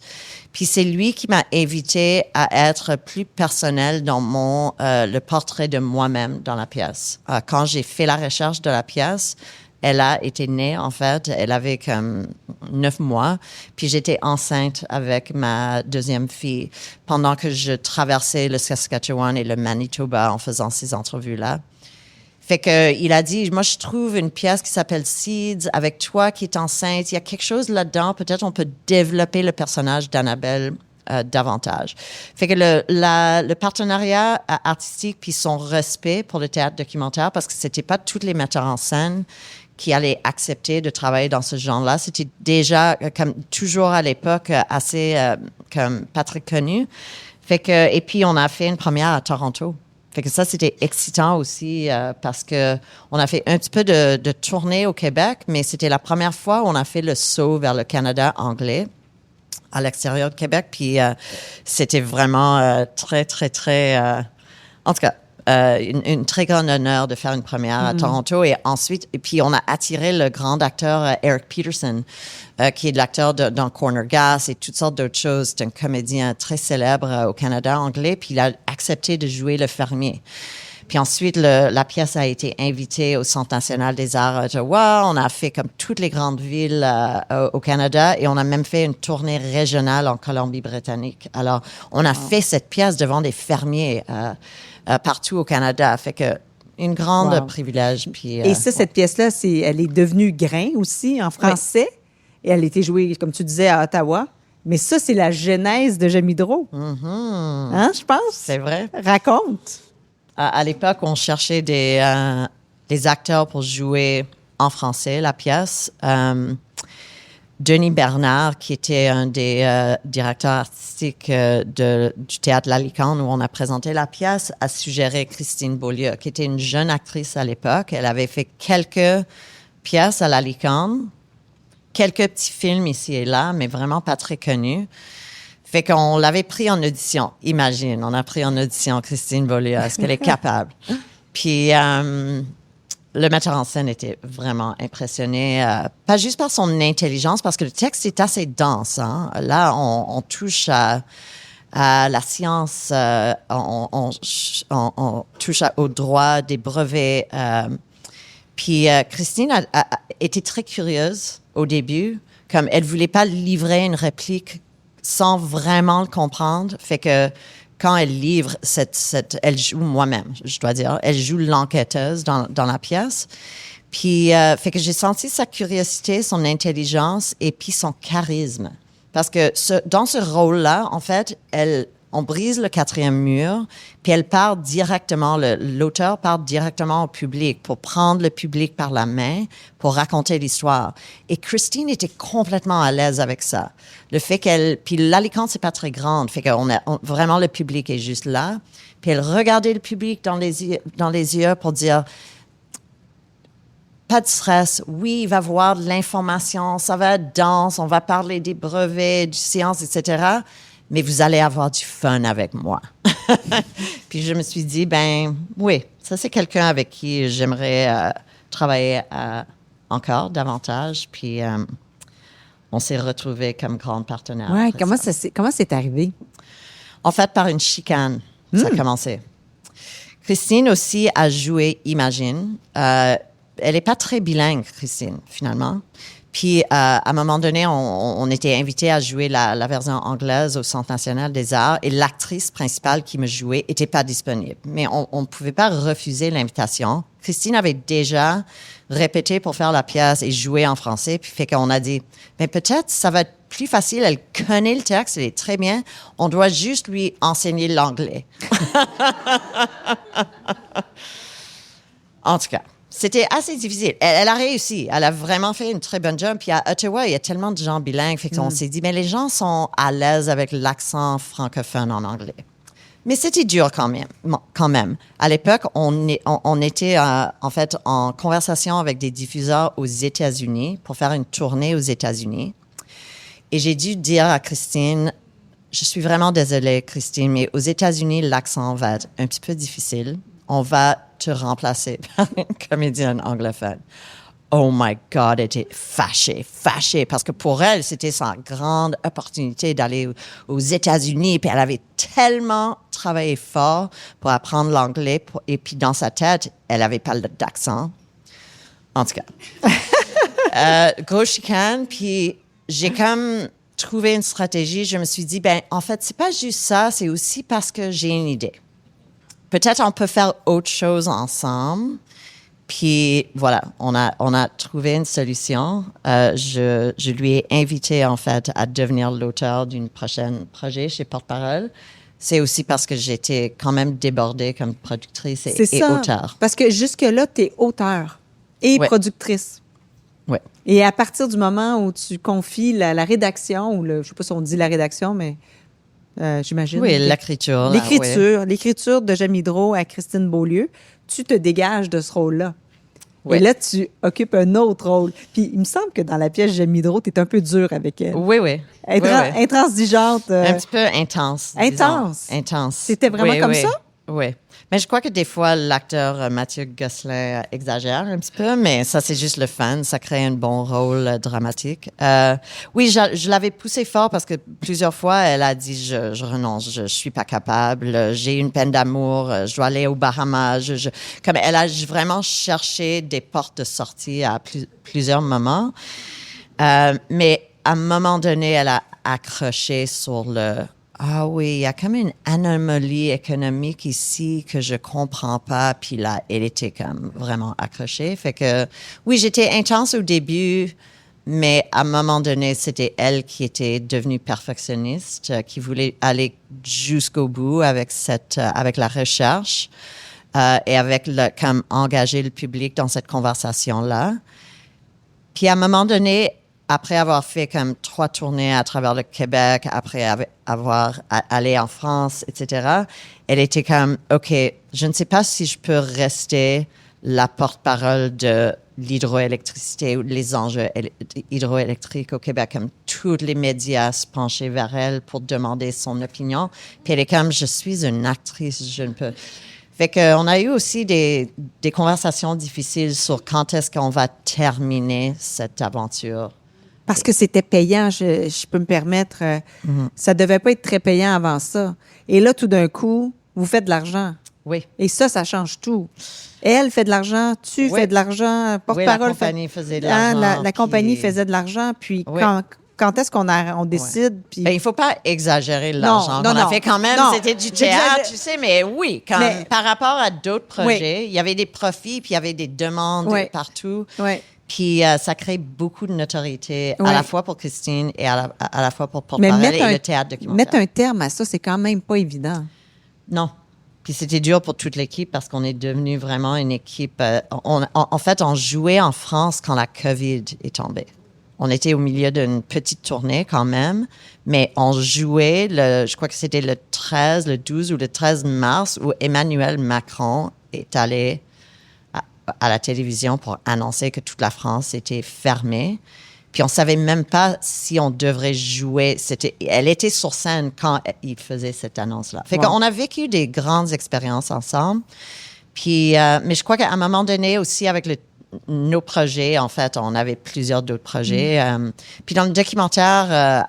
Puis c'est lui qui m'a invité à être plus personnel dans le portrait de moi-même dans la pièce. Quand j'ai fait la recherche de la pièce, elle a été née, en fait. Elle avait comme 9 mois. Puis j'étais enceinte avec ma deuxième fille pendant que je traversais le Saskatchewan et le Manitoba en faisant ces entrevues-là. Fait que il a dit, moi, je trouve une pièce qui s'appelle Seeds avec toi qui est enceinte. Il y a quelque chose là-dedans. Peut-être on peut développer le personnage d'Annabelle davantage. Fait que le partenariat artistique puis son respect pour le théâtre documentaire, parce que c'était pas tous les metteurs en scène qui allaient accepter de travailler dans ce genre-là. C'était déjà, comme toujours à l'époque, assez comme pas très connu. Fait que, et puis, on a fait une première à Toronto. Fait que ça, c'était excitant aussi parce que on a fait un petit peu de tournée au Québec, mais c'était la première fois où on a fait le saut vers le Canada anglais à l'extérieur de Québec. Puis c'était vraiment très, très, très... en tout cas, une très grande honneur de faire une première à Toronto. Et ensuite, puis on a attiré le grand acteur Eric Peterson, qui est l'acteur dans Corner Gas et toutes sortes d'autres choses. C'est un comédien très célèbre au Canada anglais. Puis il a accepté de jouer le fermier. Puis ensuite, la pièce a été invitée au Centre national des arts à Ottawa. On a fait comme toutes les grandes villes au Canada et on a même fait une tournée régionale en Colombie-Britannique. Alors, on a fait cette pièce devant des fermiers partout au Canada. Fait que une grande privilège. Puis, et ça, cette pièce-là, elle est devenue Grain aussi en français. Oui. Et elle a été jouée, comme tu disais, à Ottawa. Mais ça, c'est la genèse de Jamidro. Hein, je pense? C'est vrai. Raconte. À l'époque, on cherchait des acteurs pour jouer en français la pièce. Denis Bernard, qui était un des directeurs artistiques du Théâtre de la Licorne, où on a présenté la pièce, a suggéré Christine Beaulieu, qui était une jeune actrice à l'époque. Elle avait fait quelques pièces à la Licorne, quelques petits films ici et là, mais vraiment pas très connus. Fait qu'on l'avait pris en audition. Imagine, on a pris en audition Christine Beaulieu. Est-ce qu'elle est capable? Puis le metteur en scène était vraiment impressionné, pas juste par son intelligence, parce que le texte est assez dense. Hein? Là, on touche à la science, on touche au droit des brevets. Puis Christine a été très curieuse au début, comme elle voulait pas livrer une réplique sans vraiment le comprendre. Fait que quand elle livre, elle joue moi-même, je dois dire. Elle joue l'enquêteuse dans la pièce. Puis, fait que j'ai senti sa curiosité, son intelligence et puis son charisme. Parce que dans ce rôle-là, en fait, on brise le quatrième mur, puis elle part directement, l'auteur part directement au public pour prendre le public par la main, pour raconter l'histoire. Et Christine était complètement à l'aise avec ça. Le fait puis l'Alicante, c'est pas très grande, fait que vraiment le public est juste là. Puis elle regardait le public dans les yeux pour dire, pas de stress, oui, il va voir de l'information, ça va être dense, on va parler des brevets, du science, etc., mais vous allez avoir du fun avec moi. Puis je me suis dit, oui, ça c'est quelqu'un avec qui j'aimerais travailler encore davantage. Puis on s'est retrouvés comme grands partenaires. Ouais, comment c'est arrivé? En fait, par une chicane, ça a commencé. Christine aussi a joué Imagine. Elle n'est pas très bilingue, Christine, finalement. Puis, à un moment donné, on était invités à jouer la version anglaise au Centre national des arts et l'actrice principale qui me jouait n'était pas disponible. Mais on ne pouvait pas refuser l'invitation. Christine avait déjà répété pour faire la pièce et jouer en français. Puis, fait qu'on a dit, mais peut-être ça va être plus facile. Elle connaît le texte, elle est très bien. On doit juste lui enseigner l'anglais. En tout cas. C'était assez difficile. Elle a réussi. Elle a vraiment fait une très bonne job. Puis à Ottawa, il y a tellement de gens bilingues. Fait qu'on s'est dit, mais les gens sont à l'aise avec l'accent francophone en anglais. Mais c'était dur quand même. À l'époque, on était en fait en conversation avec des diffuseurs aux États-Unis pour faire une tournée aux États-Unis. Et j'ai dû dire à Christine, je suis vraiment désolée, Christine, mais aux États-Unis, l'accent va être un petit peu difficile. On va te remplacer par une comédienne anglophone. Oh my God, elle était fâchée, parce que pour elle, c'était sa grande opportunité d'aller aux États-Unis, puis elle avait tellement travaillé fort pour apprendre l'anglais, et puis dans sa tête, elle n'avait pas d'accent. En tout cas, gros chicane, puis j'ai comme trouvé une stratégie. Je me suis dit, en fait, c'est pas juste ça, c'est aussi parce que j'ai une idée. Peut-être on peut faire autre chose ensemble. Puis voilà, on a trouvé une solution. Je lui ai invité en fait à devenir l'auteur d'une prochaine projet chez Porte-Parole. C'est aussi parce que j'étais quand même débordée comme productrice et auteure. Parce que jusque-là, tu es auteure et productrice. Oui. Et à partir du moment où tu confies la rédaction, ou je ne sais pas si on dit la rédaction, mais... j'imagine. Oui, l'écriture. L'écriture de Jamidro à Christine Beaulieu, tu te dégages de ce rôle-là. Oui. Et là, tu occupes un autre rôle. Puis, il me semble que dans la pièce Jamidro, tu es un peu dur avec elle. Oui. Intransigeante. Un petit peu intense. Intense. Intense. C'était vraiment comme ça? Oui. Mais je crois que des fois, l'acteur Mathieu Gosselin exagère un petit peu, mais ça, c'est juste le fun. Ça crée un bon rôle dramatique. Oui, je l'avais poussé fort parce que plusieurs fois, elle a dit je renonce, je suis pas capable, j'ai une peine d'amour, je dois aller aux Bahamas. Comme elle a vraiment cherché des portes de sortie à plusieurs moments. Mais à un moment donné, elle a accroché sur le... Ah oui, il y a comme une anomalie économique ici que je comprends pas. Puis là, elle était comme vraiment accrochée. Fait que, oui, j'étais intense au début, mais à un moment donné, c'était elle qui était devenue perfectionniste, qui voulait aller jusqu'au bout avec avec la recherche et avec comme engager le public dans cette conversation-là. Puis à un moment donné, après avoir fait comme 3 tournées à travers le Québec, après avoir allé en France, etc., elle était comme, OK, je ne sais pas si je peux rester la porte-parole de l'hydroélectricité ou les enjeux hydroélectriques au Québec, comme tous les médias se penchaient vers elle pour demander son opinion. Puis elle est comme, je suis une actrice, je ne peux... Fait qu'on a eu aussi des conversations difficiles sur quand est-ce qu'on va terminer cette aventure. Parce que c'était payant, je peux me permettre. Ça devait pas être très payant avant ça. Et là, tout d'un coup, vous faites de l'argent. Oui. Et ça change tout. Elle fait de l'argent, tu fais de l'argent, porte-parole. La compagnie faisait de l'argent. La compagnie faisait de l'argent. Puis quand est-ce qu'on décide? Puis... Ben, il ne faut pas exagérer l'argent qu'on a fait quand même. Non, c'était du théâtre, tu sais, mais oui, par rapport à d'autres projets, il y avait des profits, puis il y avait des demandes partout. Oui. Puis ça crée beaucoup de notoriété, à la fois pour Christine et à la fois pour Porte-Parole et le théâtre documentaire. Mettre un terme à ça, c'est quand même pas évident. Non. Puis c'était dur pour toute l'équipe parce qu'on est devenu vraiment une équipe... en fait, on jouait en France quand la COVID est tombée. On était au milieu d'une petite tournée quand même, mais on jouait, je crois que c'était le 12 ou le 13 mars, où Emmanuel Macron est allé à la télévision pour annoncer que toute la France était fermée. Puis on savait même pas si on devrait jouer. Elle était sur scène quand il faisait cette annonce-là. Fait qu'on a vécu des grandes expériences ensemble. Puis, mais je crois qu'à un moment donné aussi avec nos projets, en fait, on avait plusieurs d'autres projets. Puis dans le documentaire,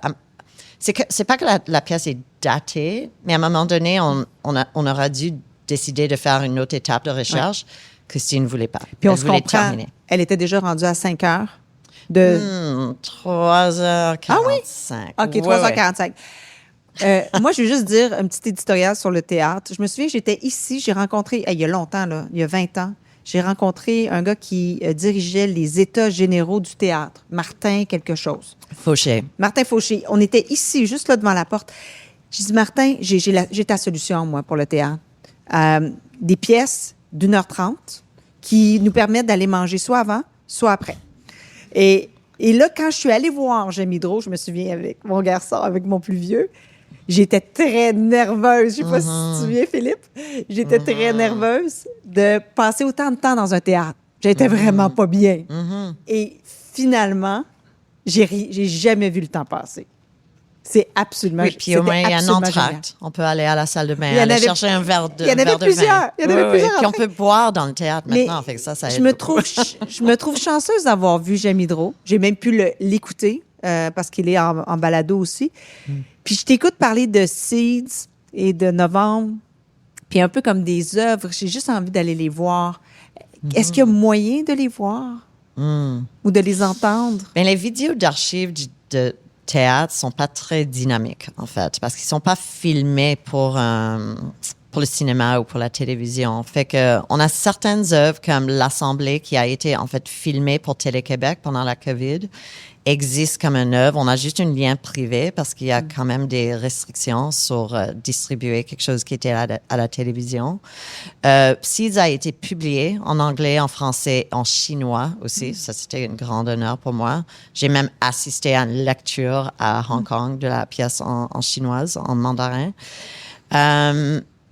c'est pas que la pièce est datée, mais à un moment donné, on aura dû décider de faire une autre étape de recherche. Christine ne voulait pas. Puis on se comprend. Terminer. Elle était déjà rendue à 5 heures. 3h45. Ah oui? OK, 3h45. Moi, je vais juste dire un petit éditorial sur le théâtre. Je me souviens, j'étais ici, j'ai rencontré, il y a longtemps, là, il y a 20 ans, j'ai rencontré un gars qui dirigeait les états généraux du théâtre, Martin quelque chose. Fauché. Martin Fauché. On était ici, juste là devant la porte. J'ai dit, Martin, j'ai ta solution, moi, pour le théâtre. Des pièces d'1h30 qui nous permettent d'aller manger soit avant, soit après. Et là, quand je suis allée voir J'aime Hydro, je me souviens avec mon garçon, avec mon plus vieux, j'étais très nerveuse. Je ne sais pas si tu te souviens, Philippe. J'étais très nerveuse de passer autant de temps dans un théâtre. J'étais vraiment pas bien. Et finalement, j'ai jamais vu le temps passer. C'est absolument... Oui, puis au moins, il y a un entracte. On peut aller à la salle de bain, aller chercher un verre de vin. Il y en avait plusieurs. Puis on peut boire dans le théâtre maintenant. Fait que ça aide je me trouve chanceuse d'avoir vu J'aime Hydro. J'ai même pu l'écouter parce qu'il est en balado aussi. Puis je t'écoute parler de Seeds et de Novembre, puis un peu comme des œuvres. J'ai juste envie d'aller les voir. Est-ce qu'il y a moyen de les voir ou de les entendre? Bien, les vidéos d'archives de théâtre sont pas très dynamiques, en fait, parce qu'ils sont pas filmés pour le cinéma ou pour la télévision. Fait que on a certaines œuvres comme l'Assemblée qui a été, en fait, filmée pour Télé-Québec pendant la COVID, existe comme une œuvre. On a juste un lien privé parce qu'il y a quand même des restrictions sur distribuer quelque chose qui était à la télévision. Seeds a été publié en anglais, en français, en chinois aussi. Ça, c'était un grand honneur pour moi. J'ai même assisté à une lecture à Hong Kong de la pièce en chinoise, en mandarin.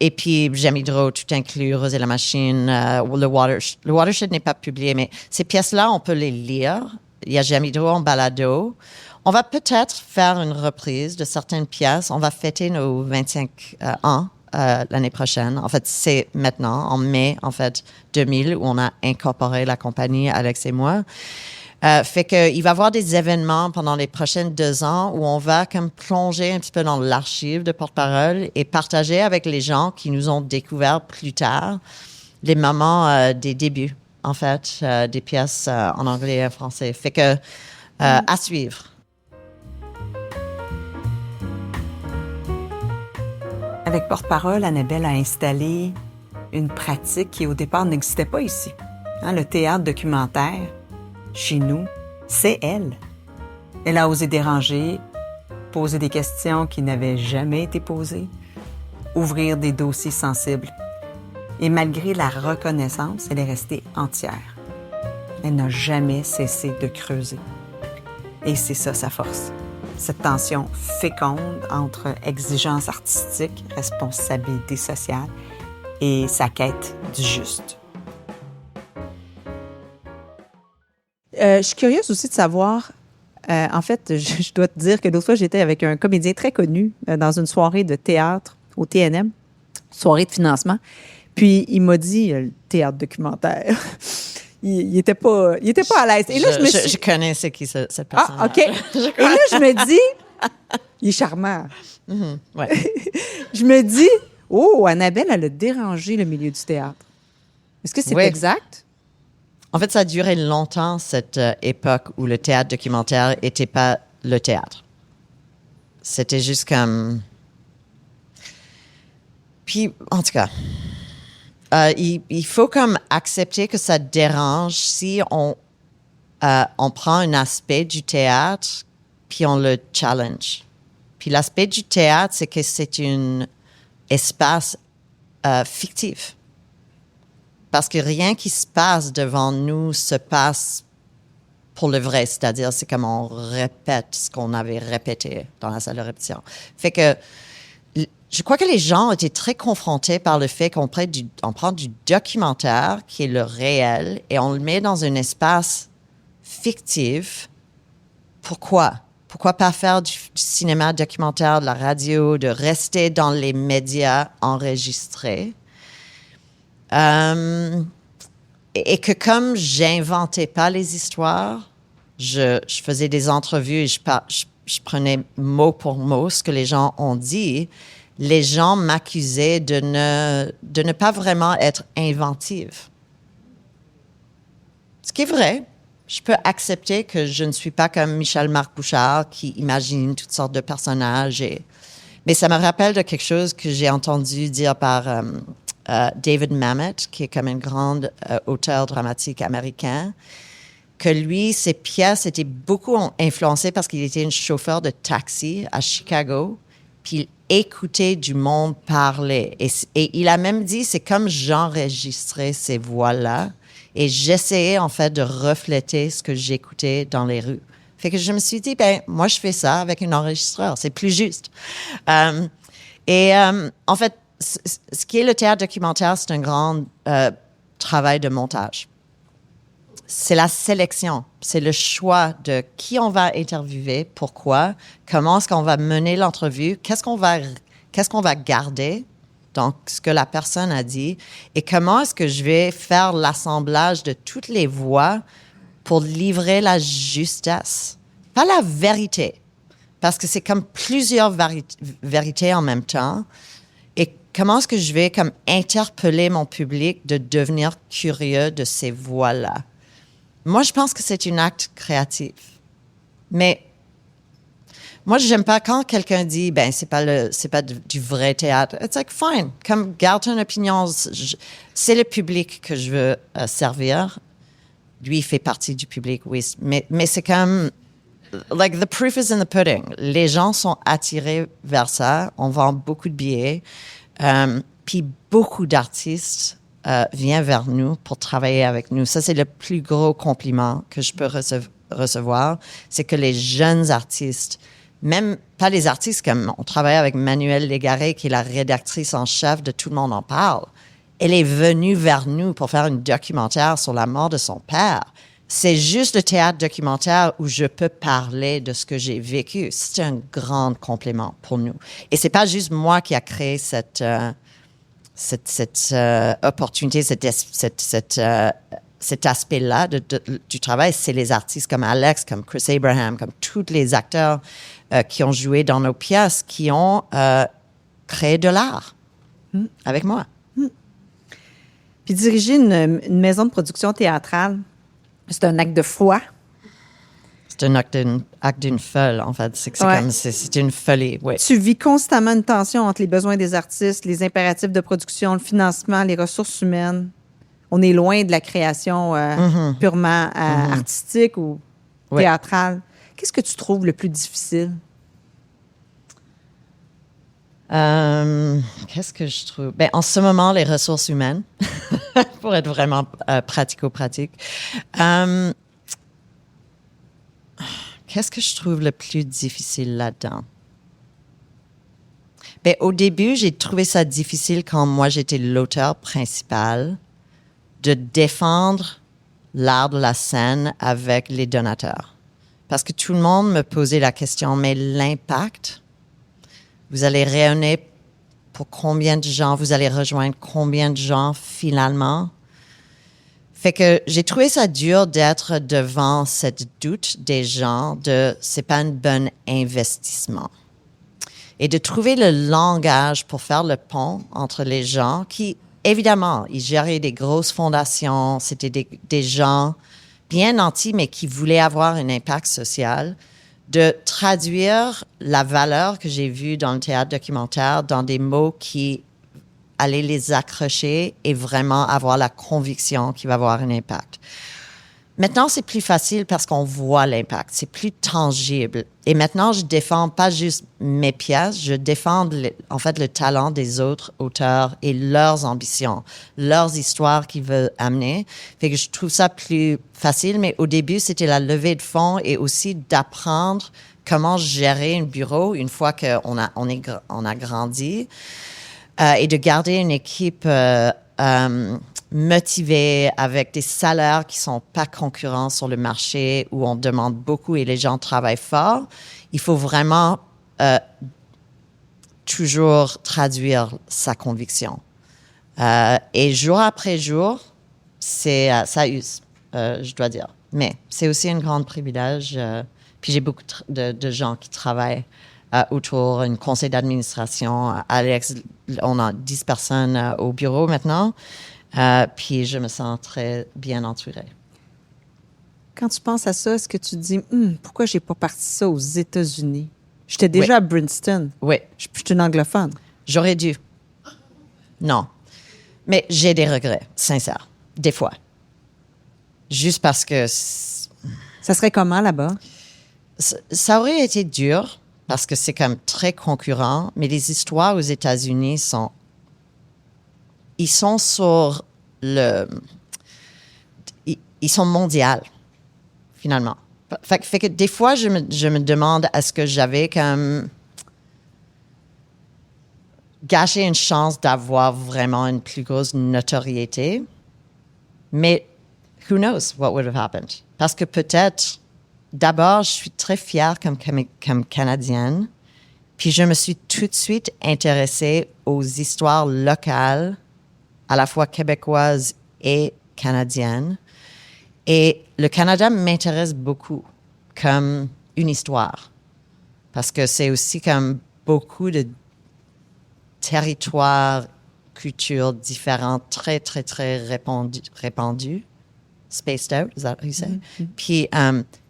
Et puis, J'aime Hydro, tout inclus, Rose et la machine, le Watershed n'est pas publié, mais ces pièces-là, on peut les lire. Il y a J'aime Hydro en balado. On va peut-être faire une reprise de certaines pièces. On va fêter nos 25 ans l'année prochaine. En fait, c'est maintenant, en mai, en fait, 2000, où on a incorporé la compagnie, Alex et moi. Fait qu'il va y avoir des événements pendant les prochaines 2 ans où on va comme plonger un petit peu dans l'archive de Porte-Parole et partager avec les gens qui nous ont découvert plus tard les moments des débuts, en fait, des pièces en anglais et en français. Fait que, à suivre. Avec Porte-Parole, Annabelle a installé une pratique qui, au départ, n'existait pas ici. Hein, le théâtre documentaire, chez nous, c'est elle. Elle a osé déranger, poser des questions qui n'avaient jamais été posées, ouvrir des dossiers sensibles. Et malgré la reconnaissance, elle est restée entière. Elle n'a jamais cessé de creuser. Et c'est ça sa force. Cette tension féconde entre exigence artistique, responsabilité sociale et sa quête du juste. Je suis curieuse aussi de savoir, en fait, je dois te dire que l'autre fois, j'étais avec un comédien très connu dans une soirée de théâtre au TNM, soirée de financement. Puis il m'a dit, le théâtre documentaire, il était pas à l'aise. Et là, je connais c'est qui cette personne. Ah, OK. Et là, je me dis, il est charmant. Mm-hmm, ouais. Je me dis, oh, Annabelle, elle a dérangé le milieu du théâtre. Est-ce que c'est exact? En fait, ça a duré longtemps, cette époque où le théâtre documentaire n'était pas le théâtre. C'était juste comme... Puis, en tout cas, il faut comme accepter que ça dérange si on prend un aspect du théâtre puis on le challenge. Puis l'aspect du théâtre, c'est que c'est un espace fictif. Parce que rien qui se passe devant nous se passe pour le vrai. C'est-à-dire, c'est comme on répète ce qu'on avait répété dans la salle de répétition. Fait que je crois que les gens ont été très confrontés par le fait qu'on prend du documentaire, qui est le réel, et on le met dans un espace fictif. Pourquoi? Pourquoi pas faire du cinéma documentaire, de la radio, de rester dans les médias enregistrés? Et que comme j'inventais pas les histoires, je faisais des entrevues et je prenais mot pour mot ce que les gens ont dit. Les gens m'accusaient de ne pas vraiment être inventive. Ce qui est vrai. Je peux accepter que je ne suis pas comme Michel-Marc Bouchard qui imagine toutes sortes de personnages. Mais ça me rappelle de quelque chose que j'ai entendu dire par David Mamet, qui est comme un grand auteur dramatique américain, que lui, ses pièces étaient beaucoup influencées parce qu'il était un chauffeur de taxi à Chicago, puis il écoutait du monde parler. Et il a même dit, c'est comme j'enregistrais ces voix-là, et j'essayais en fait de refléter ce que j'écoutais dans les rues. Fait que je me suis dit, moi je fais ça avec un enregistreur, c'est plus juste. En fait, ce qui est le théâtre documentaire, c'est un grand travail de montage. C'est la sélection, c'est le choix de qui on va interviewer, pourquoi, comment est-ce qu'on va mener l'entrevue, qu'est-ce qu'on va garder, donc ce que la personne a dit, et comment est-ce que je vais faire l'assemblage de toutes les voix pour livrer la justesse, pas la vérité, parce que c'est comme plusieurs vérités en même temps. Et comment est-ce que je vais comme interpeller mon public de devenir curieux de ces voix-là? Moi, je pense que c'est un acte créatif. Mais moi, j'aime pas quand quelqu'un dit, c'est pas du vrai théâtre. It's like, fine. Comme, garde ton opinion. C'est le public que je veux servir. Lui, il fait partie du public, oui. Mais c'est comme, like, the proof is in the pudding. Les gens sont attirés vers ça. On vend beaucoup de billets. Puis beaucoup d'artistes viennent vers nous pour travailler avec nous. Ça, c'est le plus gros compliment que je peux recevoir. C'est que les jeunes artistes, même pas les artistes, comme on travaille avec Manuelle Légaré, qui est la rédactrice en chef de Tout le monde en parle. Elle est venue vers nous pour faire un documentaire sur la mort de son père. C'est juste le théâtre documentaire où je peux parler de ce que j'ai vécu. C'est un grand compliment pour nous. Et c'est pas juste moi qui a créé cette cette opportunité, cet aspect-là du travail, c'est les artistes comme Alex, comme Chris Abraham, comme tous les acteurs qui ont joué dans nos pièces, qui ont créé de l'art avec moi. Puis diriger une maison de production théâtrale, c'est un acte de foi. C'est un acte d'une folle, en fait. C'est une folie, oui. Tu vis constamment une tension entre les besoins des artistes, les impératifs de production, le financement, les ressources humaines. On est loin de la création purement artistique ou théâtrale. Qu'est-ce que tu trouves le plus difficile? Qu'est-ce que je trouve? Ben, en ce moment, les ressources humaines, pour être vraiment pratico-pratique. Qu'est-ce que je trouve le plus difficile là-dedans? Ben, au début, j'ai trouvé ça difficile quand moi, j'étais l'auteur principal de défendre l'art de la scène avec les donateurs. Parce que tout le monde me posait la question, mais l'impact, vous allez rayonner pour combien de gens? Vous allez rejoindre combien de gens finalement? Fait que j'ai trouvé ça dur d'être devant cette doute des gens de c'est pas un bon investissement. Et de trouver le langage pour faire le pont entre les gens qui, évidemment, ils géraient des grosses fondations, c'était des gens bien nantis, mais qui voulaient avoir un impact social, de traduire la valeur que j'ai vue dans le théâtre documentaire dans des mots qui allaient les accrocher et vraiment avoir la conviction qu'il va avoir un impact. Maintenant, c'est plus facile parce qu'on voit l'impact, c'est plus tangible. Et maintenant, je défends pas juste mes pièces, je défends en fait le talent des autres auteurs et leurs ambitions, leurs histoires qu'ils veulent amener. Fait que je trouve ça plus facile, mais au début, c'était la levée de fonds et aussi d'apprendre comment gérer un bureau une fois qu'on a grandi et de garder une équipe motivés, avec des salaires qui sont pas concurrents sur le marché, où on demande beaucoup et les gens travaillent fort. Il faut vraiment toujours traduire sa conviction. Et jour après jour, ça use, je dois dire. Mais c'est aussi un grand privilège. Puis j'ai beaucoup de gens qui travaillent autour d'un conseil d'administration. Alex, on a 10 personnes au bureau maintenant. Puis je me sens très bien entourée. Quand tu penses à ça, est-ce que tu te dis pourquoi j'ai pas parti ça aux États-Unis? J'étais déjà à Princeton. Oui. Je suis une anglophone. J'aurais dû. Non. Mais j'ai des regrets, sincères, des fois. Juste parce que... Ça serait comment là-bas? Ça aurait été dur parce que c'est comme très concurrent, mais les histoires aux États-Unis sont... Ils sont sur le... Ils sont mondiaux, finalement. Fait que des fois, je me demande est-ce que j'avais comme gâché une chance d'avoir vraiment une plus grosse notoriété. Mais who knows what would have happened? Parce que peut-être, d'abord, je suis très fière comme Canadienne. Puis je me suis tout de suite intéressée aux histoires locales, à la fois québécoises et canadiennes. Et le Canada m'intéresse beaucoup comme une histoire, parce que c'est aussi comme beaucoup de territoires, cultures différentes, très, très, très répandues. Spaced out, is that what you say? Mm-hmm. Puis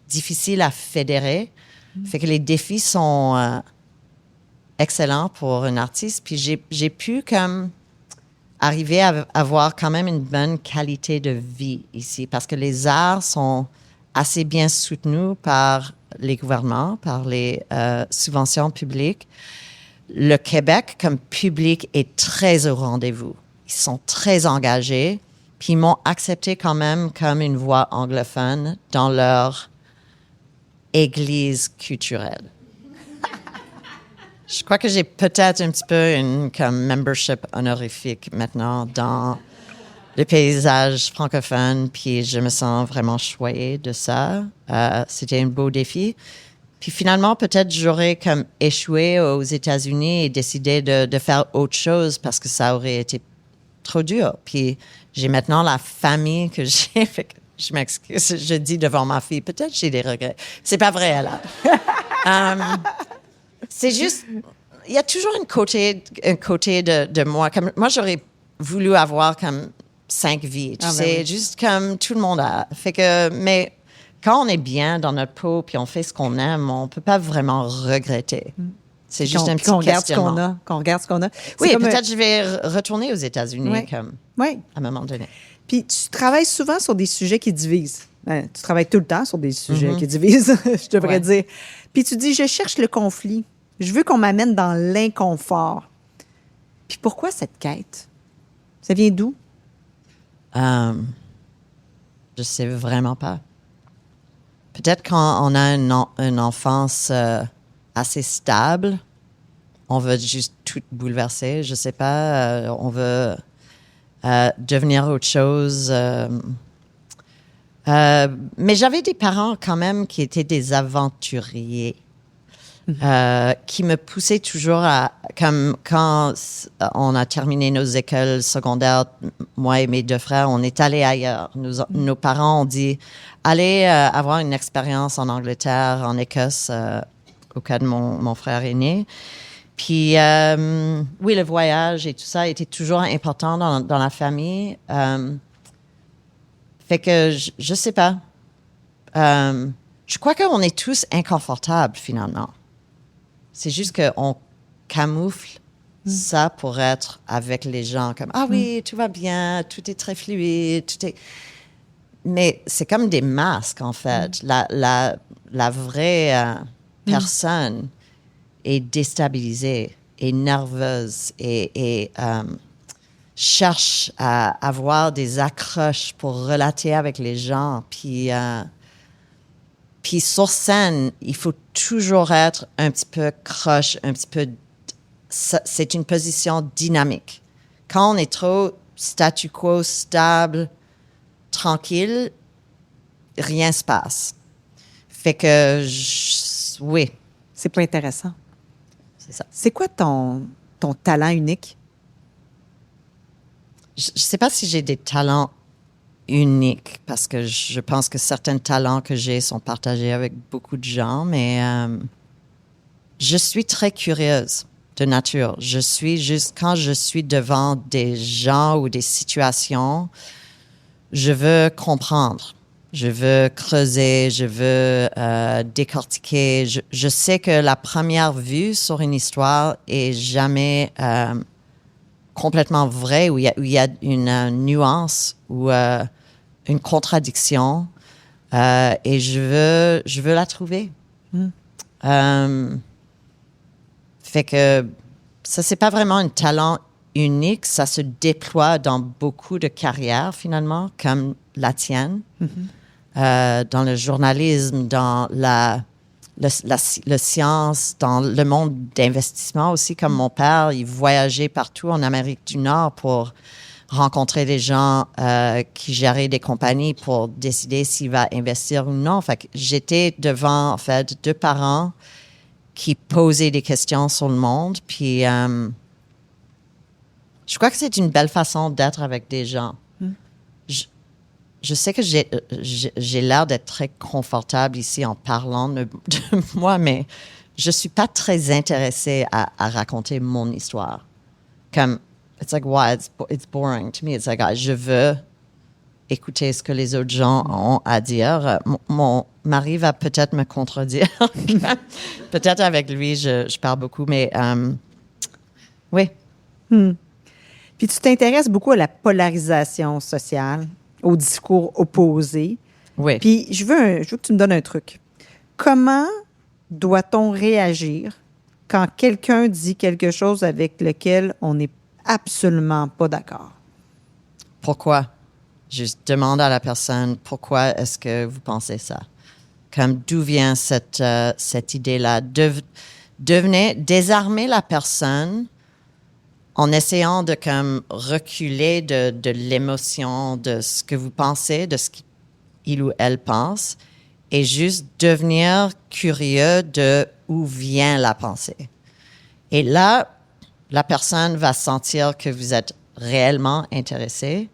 difficile à fédérer. Mm-hmm. Fait que les défis sont excellents pour un artiste. Puis j'ai pu comme arriver à avoir quand même une bonne qualité de vie ici, parce que les arts sont assez bien soutenus par les gouvernements, par les subventions publiques. Le Québec, comme public, est très au rendez-vous. Ils sont très engagés, puis ils m'ont accepté quand même comme une voix anglophone dans leur église culturelle. Je crois que j'ai peut-être un petit peu une comme membership honorifique maintenant dans le paysage francophone, puis je me sens vraiment choyée de ça. C'était un beau défi. Puis finalement, peut-être j'aurais comme échoué aux États-Unis et décidé de faire autre chose parce que ça aurait été trop dur. Puis j'ai maintenant la famille que j'ai. Fait que je m'excuse, je dis devant ma fille, peut-être j'ai des regrets. C'est pas vrai, là. C'est juste, il y a toujours un côté de moi. Comme, moi, j'aurais voulu avoir comme 5 vies, tu sais, oui. Juste comme tout le monde a. Fait que, mais quand on est bien dans notre peau puis on fait ce qu'on aime, on peut pas vraiment regretter. C'est juste un petit questionnement. Qu'on regarde ce qu'on a. Oui, peut-être je vais retourner aux États-Unis à un moment donné. Puis tu travailles souvent sur des sujets qui divisent. Tu travailles tout le temps sur des sujets qui divisent, je devrais dire. Puis tu dis, je cherche le conflit. Je veux qu'on m'amène dans l'inconfort. Puis pourquoi cette quête? Ça vient d'où? Je sais vraiment pas. Peut-être quand on a une enfance assez stable, on veut juste tout bouleverser. Je sais pas, on veut devenir autre chose. Mais j'avais des parents quand même qui étaient des aventuriers, qui me poussaient toujours à, comme quand on a terminé nos écoles secondaires, moi et mes 2 frères, on est allés ailleurs. Nos parents ont dit, allez avoir une expérience en Angleterre, en Écosse, au cas de mon frère aîné. Puis, oui, le voyage et tout ça était toujours important dans la famille. Fait que, je sais pas. Je crois qu'on est tous inconfortables, finalement. C'est juste qu'on camoufle ça pour être avec les gens. Comme, ah oui, tout va bien, tout est très fluide, Mais c'est comme des masques, en fait. La vraie personne est déstabilisée, est nerveuse et cherche à avoir des accroches pour relater avec les gens. Puis sur scène, il faut toujours être un petit peu croche, un petit peu... C'est une position dynamique. Quand on est trop statu quo, stable, tranquille, rien se passe. Fait que, oui. C'est pas intéressant. C'est ça. C'est quoi ton talent unique? Je sais pas si j'ai des talents uniques, parce que je pense que certains talents que j'ai sont partagés avec beaucoup de gens, mais je suis très curieuse de nature. Quand je suis devant des gens ou des situations, je veux comprendre. Je veux creuser, je veux décortiquer. Je sais que la première vue sur une histoire est jamais complètement vraie, où il y a une nuance ou une contradiction, et je veux la trouver. Fait que ça, c'est pas vraiment un talent unique, ça se déploie dans beaucoup de carrières, finalement, comme la tienne. Dans le journalisme, dans la science, dans le monde d'investissement aussi, comme mon père, il voyageait partout en Amérique du Nord pour rencontrer des gens qui géraient des compagnies pour décider s'il va investir ou non. Fait que j'étais devant, en fait, 2 parents qui posaient des questions sur le monde. Puis, je crois que c'est une belle façon d'être avec des gens. Je sais que j'ai l'air d'être très confortable ici en parlant de moi, mais je suis pas très intéressée à raconter mon histoire. Comme, it's like, why? It's boring to me. It's like, je veux écouter ce que les autres gens ont à dire. Mon mari va peut-être me contredire. Peut-être avec lui, je parle beaucoup, mais oui. Puis tu t'intéresses beaucoup à la polarisation sociale, au discours opposé. Oui. Puis je veux que tu me donnes un truc. Comment doit-on réagir quand quelqu'un dit quelque chose avec lequel on n'est absolument pas d'accord? Pourquoi? Juste demande à la personne, pourquoi est-ce que vous pensez ça? Comme d'où vient cette idée-là? Désarmer la personne en essayant de comme reculer de l'émotion, de ce que vous pensez, de ce qu'il ou elle pense, et juste devenir curieux de où vient la pensée. Et là, la personne va sentir que vous êtes réellement intéressé,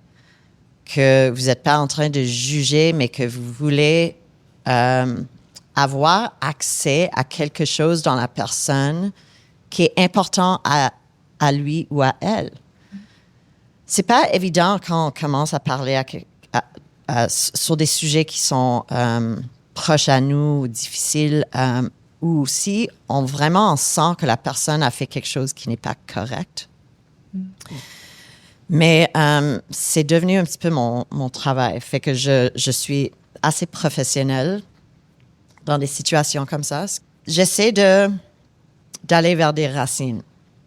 que vous n'êtes pas en train de juger, mais que vous voulez avoir accès à quelque chose dans la personne qui est important à lui ou à elle. C'est pas évident quand on commence à parler sur des sujets qui sont proches à nous ou difficiles, ou si on vraiment sent que la personne a fait quelque chose qui n'est pas correct. Mais c'est devenu un petit peu mon travail. Fait que je suis assez professionnelle dans des situations comme ça. J'essaie d'aller vers des racines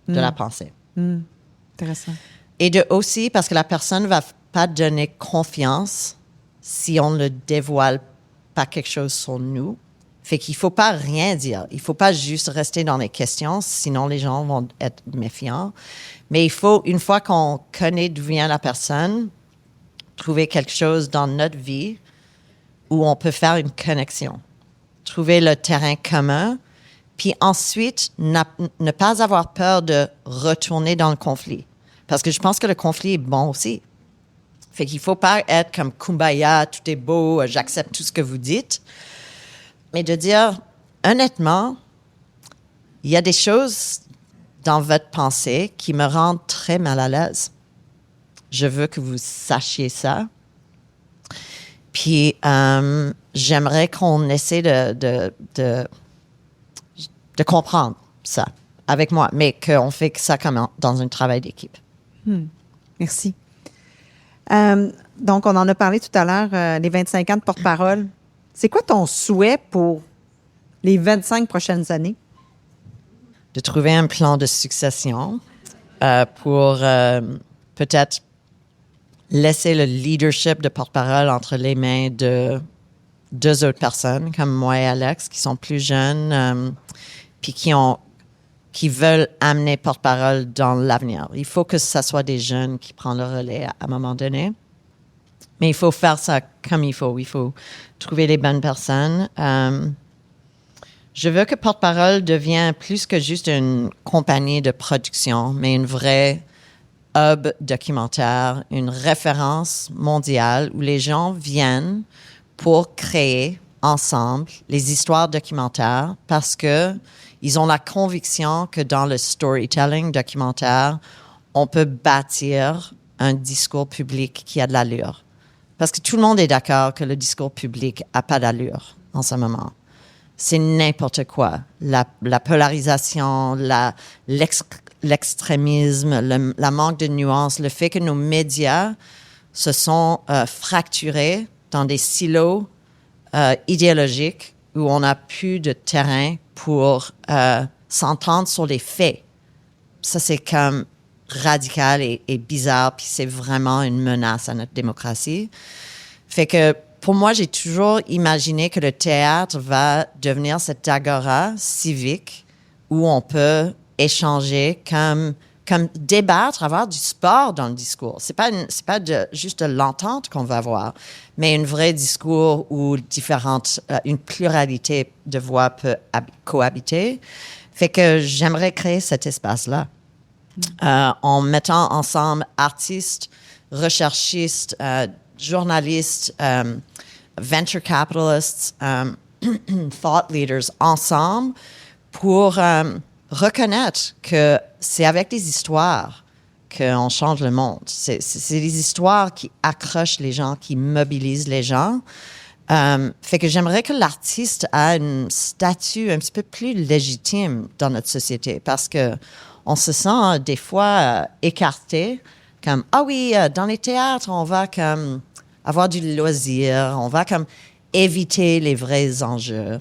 de la pensée. Intéressant. Et aussi, parce que la personne ne va pas donner confiance si on ne dévoile pas quelque chose sur nous. Fait qu'il ne faut pas rien dire. Il ne faut pas juste rester dans les questions, sinon les gens vont être méfiants. Mais il faut, une fois qu'on connaît d'où vient la personne, trouver quelque chose dans notre vie où on peut faire une connexion. Trouver le terrain commun, puis ensuite, ne pas avoir peur de retourner dans le conflit. Parce que je pense que le conflit est bon aussi. Fait qu'il ne faut pas être comme Kumbaya, tout est beau, j'accepte tout ce que vous dites. Mais de dire, honnêtement, il y a des choses dans votre pensée qui me rendent très mal à l'aise. Je veux que vous sachiez ça. Puis, j'aimerais qu'on essaie de comprendre ça avec moi, mais qu'on fait ça comme dans un travail d'équipe. Merci. Donc, on en a parlé tout à l'heure, les 25 ans de porte-parole. C'est quoi ton souhait pour les 25 prochaines années? De trouver un plan de succession pour peut-être laisser le leadership de porte-parole entre les mains de 2 autres personnes, comme moi et Alex, qui sont plus jeunes, puis qui veulent amener porte-parole dans l'avenir. Il faut que ce soit des jeunes qui prennent le relais à un moment donné. Mais il faut faire ça comme il faut. Il faut trouver les bonnes personnes. Je veux que Porte-Parole devienne plus que juste une compagnie de production, mais une vraie hub documentaire, une référence mondiale où les gens viennent pour créer ensemble les histoires documentaires parce que ils ont la conviction que dans le storytelling documentaire, on peut bâtir un discours public qui a de l'allure. Parce que tout le monde est d'accord que le discours public n'a pas d'allure en ce moment. C'est n'importe quoi. La polarisation, l'extrémisme, la manque de nuances, le fait que nos médias se sont fracturés dans des silos idéologiques où on n'a plus de terrain pour s'entendre sur les faits. Ça, c'est comme radical et bizarre, puis c'est vraiment une menace à notre démocratie. Fait que pour moi, j'ai toujours imaginé que le théâtre va devenir cette agora civique où on peut échanger, comme débattre, avoir du sport dans le discours. C'est pas juste de l'entente qu'on va avoir, mais un vrai discours où une pluralité de voix peut cohabiter. Fait que j'aimerais créer cet espace-là. En mettant ensemble artistes, recherchistes, journalistes, venture capitalists, thought leaders ensemble pour reconnaître que c'est avec des histoires qu'on change le monde. C'est des histoires qui accrochent les gens, qui mobilisent les gens. Fait que j'aimerais que l'artiste ait un statut un petit peu plus légitime dans notre société parce que on se sent des fois écarté, comme « Ah oui, dans les théâtres, on va comme avoir du loisir, on va comme éviter les vrais enjeux. »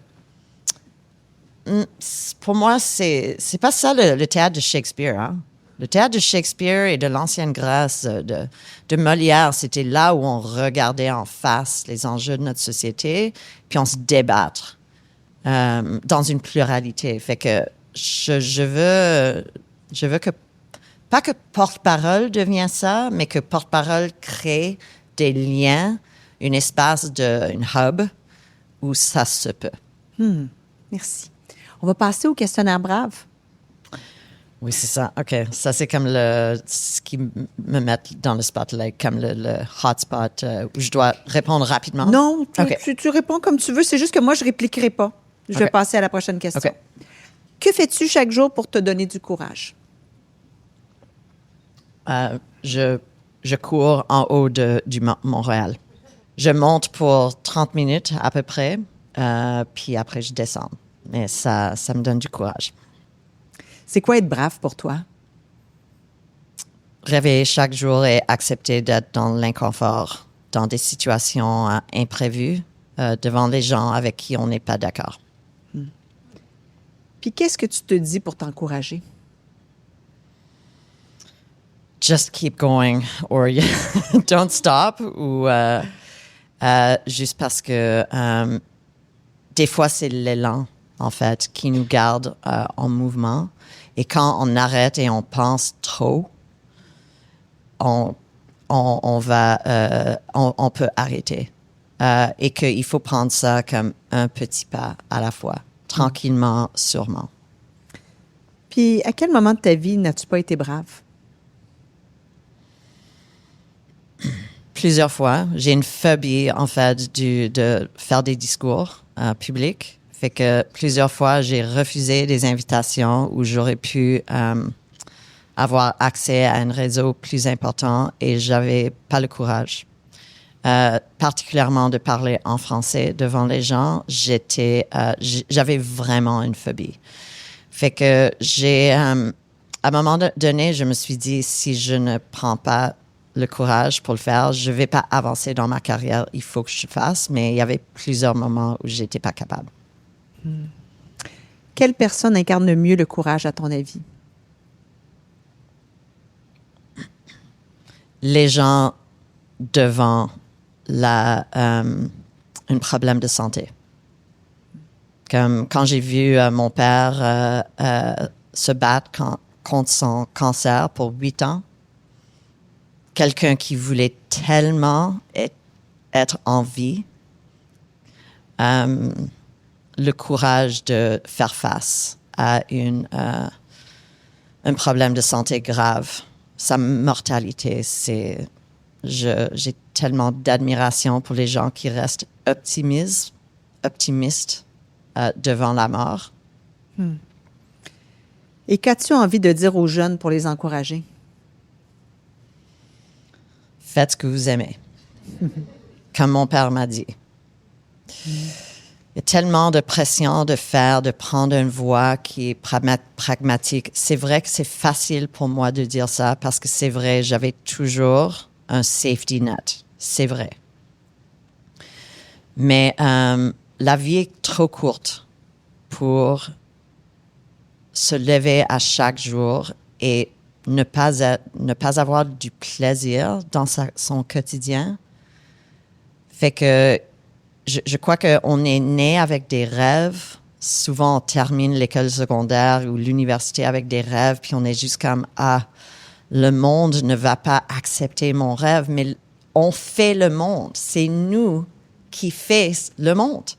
Pour moi, c'est pas ça le théâtre de Shakespeare. Hein? Le théâtre de Shakespeare et de l'ancienne Grèce, de Molière, c'était là où on regardait en face les enjeux de notre société, puis on se débattre dans une pluralité. Fait que je veux que, pas que porte-parole devienne ça, mais que porte-parole crée des liens, un espace une hub où ça se peut. Merci. On va passer au questionnaire Brave. Oui, c'est ça. OK. Ça, c'est comme ce qui me met dans le spotlight, comme le hotspot où je dois répondre rapidement. Non, OK. tu réponds comme tu veux. C'est juste que moi, je répliquerai pas. Je vais passer à la prochaine question. OK. Que fais-tu chaque jour pour te donner du courage? Je cours en haut du Montréal. Je monte pour 30 minutes à peu près, puis après, je descends. Mais ça me donne du courage. C'est quoi être brave pour toi? Rêver chaque jour et accepter d'être dans l'inconfort, dans des situations imprévues, devant les gens avec qui on n'est pas d'accord. Puis qu'est-ce que tu te dis pour t'encourager? Just keep going or don't stop ou juste parce que des fois c'est l'élan en fait qui nous garde en mouvement et quand on arrête et on pense trop on peut arrêter et qu'il faut prendre ça comme un petit pas à la fois, tranquillement, sûrement. Puis à quel moment de ta vie n'as-tu pas été brave? Plusieurs fois. J'ai une phobie, en fait, de faire des discours publics. Fait que plusieurs fois, j'ai refusé des invitations où j'aurais pu avoir accès à un réseau plus important et j'avais pas le courage. Particulièrement de parler en français devant les gens, j'avais vraiment une phobie. Fait que à un moment donné, je me suis dit, si je ne prends pas le courage pour le faire, je vais pas avancer dans ma carrière, il faut que je le fasse, mais il y avait plusieurs moments où j'étais pas capable. Quelle personne incarne le mieux le courage à ton avis? Les gens devant un problème de santé. Comme quand j'ai vu mon père se battre contre son cancer pour 8 ans, quelqu'un qui voulait tellement être en vie, le courage de faire face à un problème de santé grave, sa mortalité, j'ai tellement d'admiration pour les gens qui restent optimistes devant la mort. Et qu'as-tu envie de dire aux jeunes pour les encourager? Faites ce que vous aimez. Comme mon père m'a dit. Il y a tellement de pression de prendre une voie qui est pragmatique. C'est vrai que c'est facile pour moi de dire ça parce que c'est vrai, j'avais toujours un safety net. C'est vrai. Mais la vie est trop courte pour se lever à chaque jour et ne pas avoir du plaisir dans son quotidien. Fait que je crois qu'on est né avec des rêves. Souvent, on termine l'école secondaire ou l'université avec des rêves, puis on est juste comme, le monde ne va pas accepter mon rêve, mais on fait le monde. C'est nous qui faisons le monde.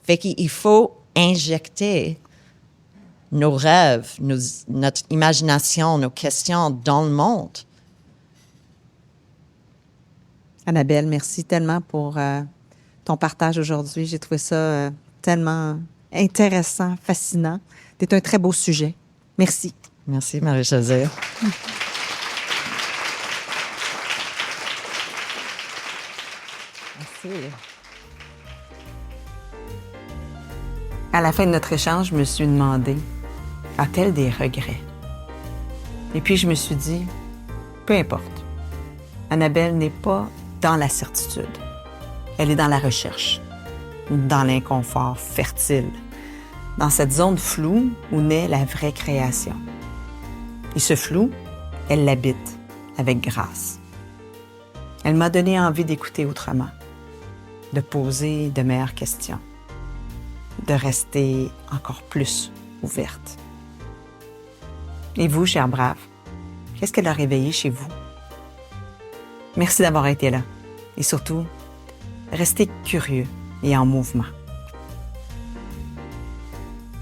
Fait qu'il faut injecter nos rêves, notre imagination, nos questions dans le monde. Annabelle, merci tellement pour ton partage aujourd'hui. J'ai trouvé ça tellement intéressant, fascinant. C'est un très beau sujet. Merci. Merci, Marie-Josée. Merci. À la fin de notre échange, je me suis demandé, a-t-elle des regrets? Et puis je me suis dit, peu importe. Annabelle n'est pas dans la certitude. Elle est dans la recherche, dans l'inconfort fertile, dans cette zone floue où naît la vraie création. Et ce flou, elle l'habite avec grâce. Elle m'a donné envie d'écouter autrement, de poser de meilleures questions, de rester encore plus ouverte. Et vous, chers braves, qu'est-ce qu'elle a réveillé chez vous? Merci d'avoir été là. Et surtout, restez curieux et en mouvement.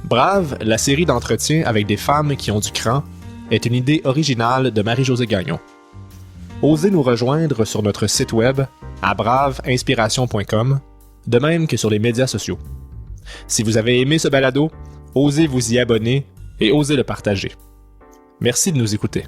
Brave, la série d'entretiens avec des femmes qui ont du cran, est une idée originale de Marie-Josée Gagnon. Osez nous rejoindre sur notre site web à braveinspiration.com, de même que sur les médias sociaux. Si vous avez aimé ce balado, osez vous y abonner et osez le partager. Merci de nous écouter.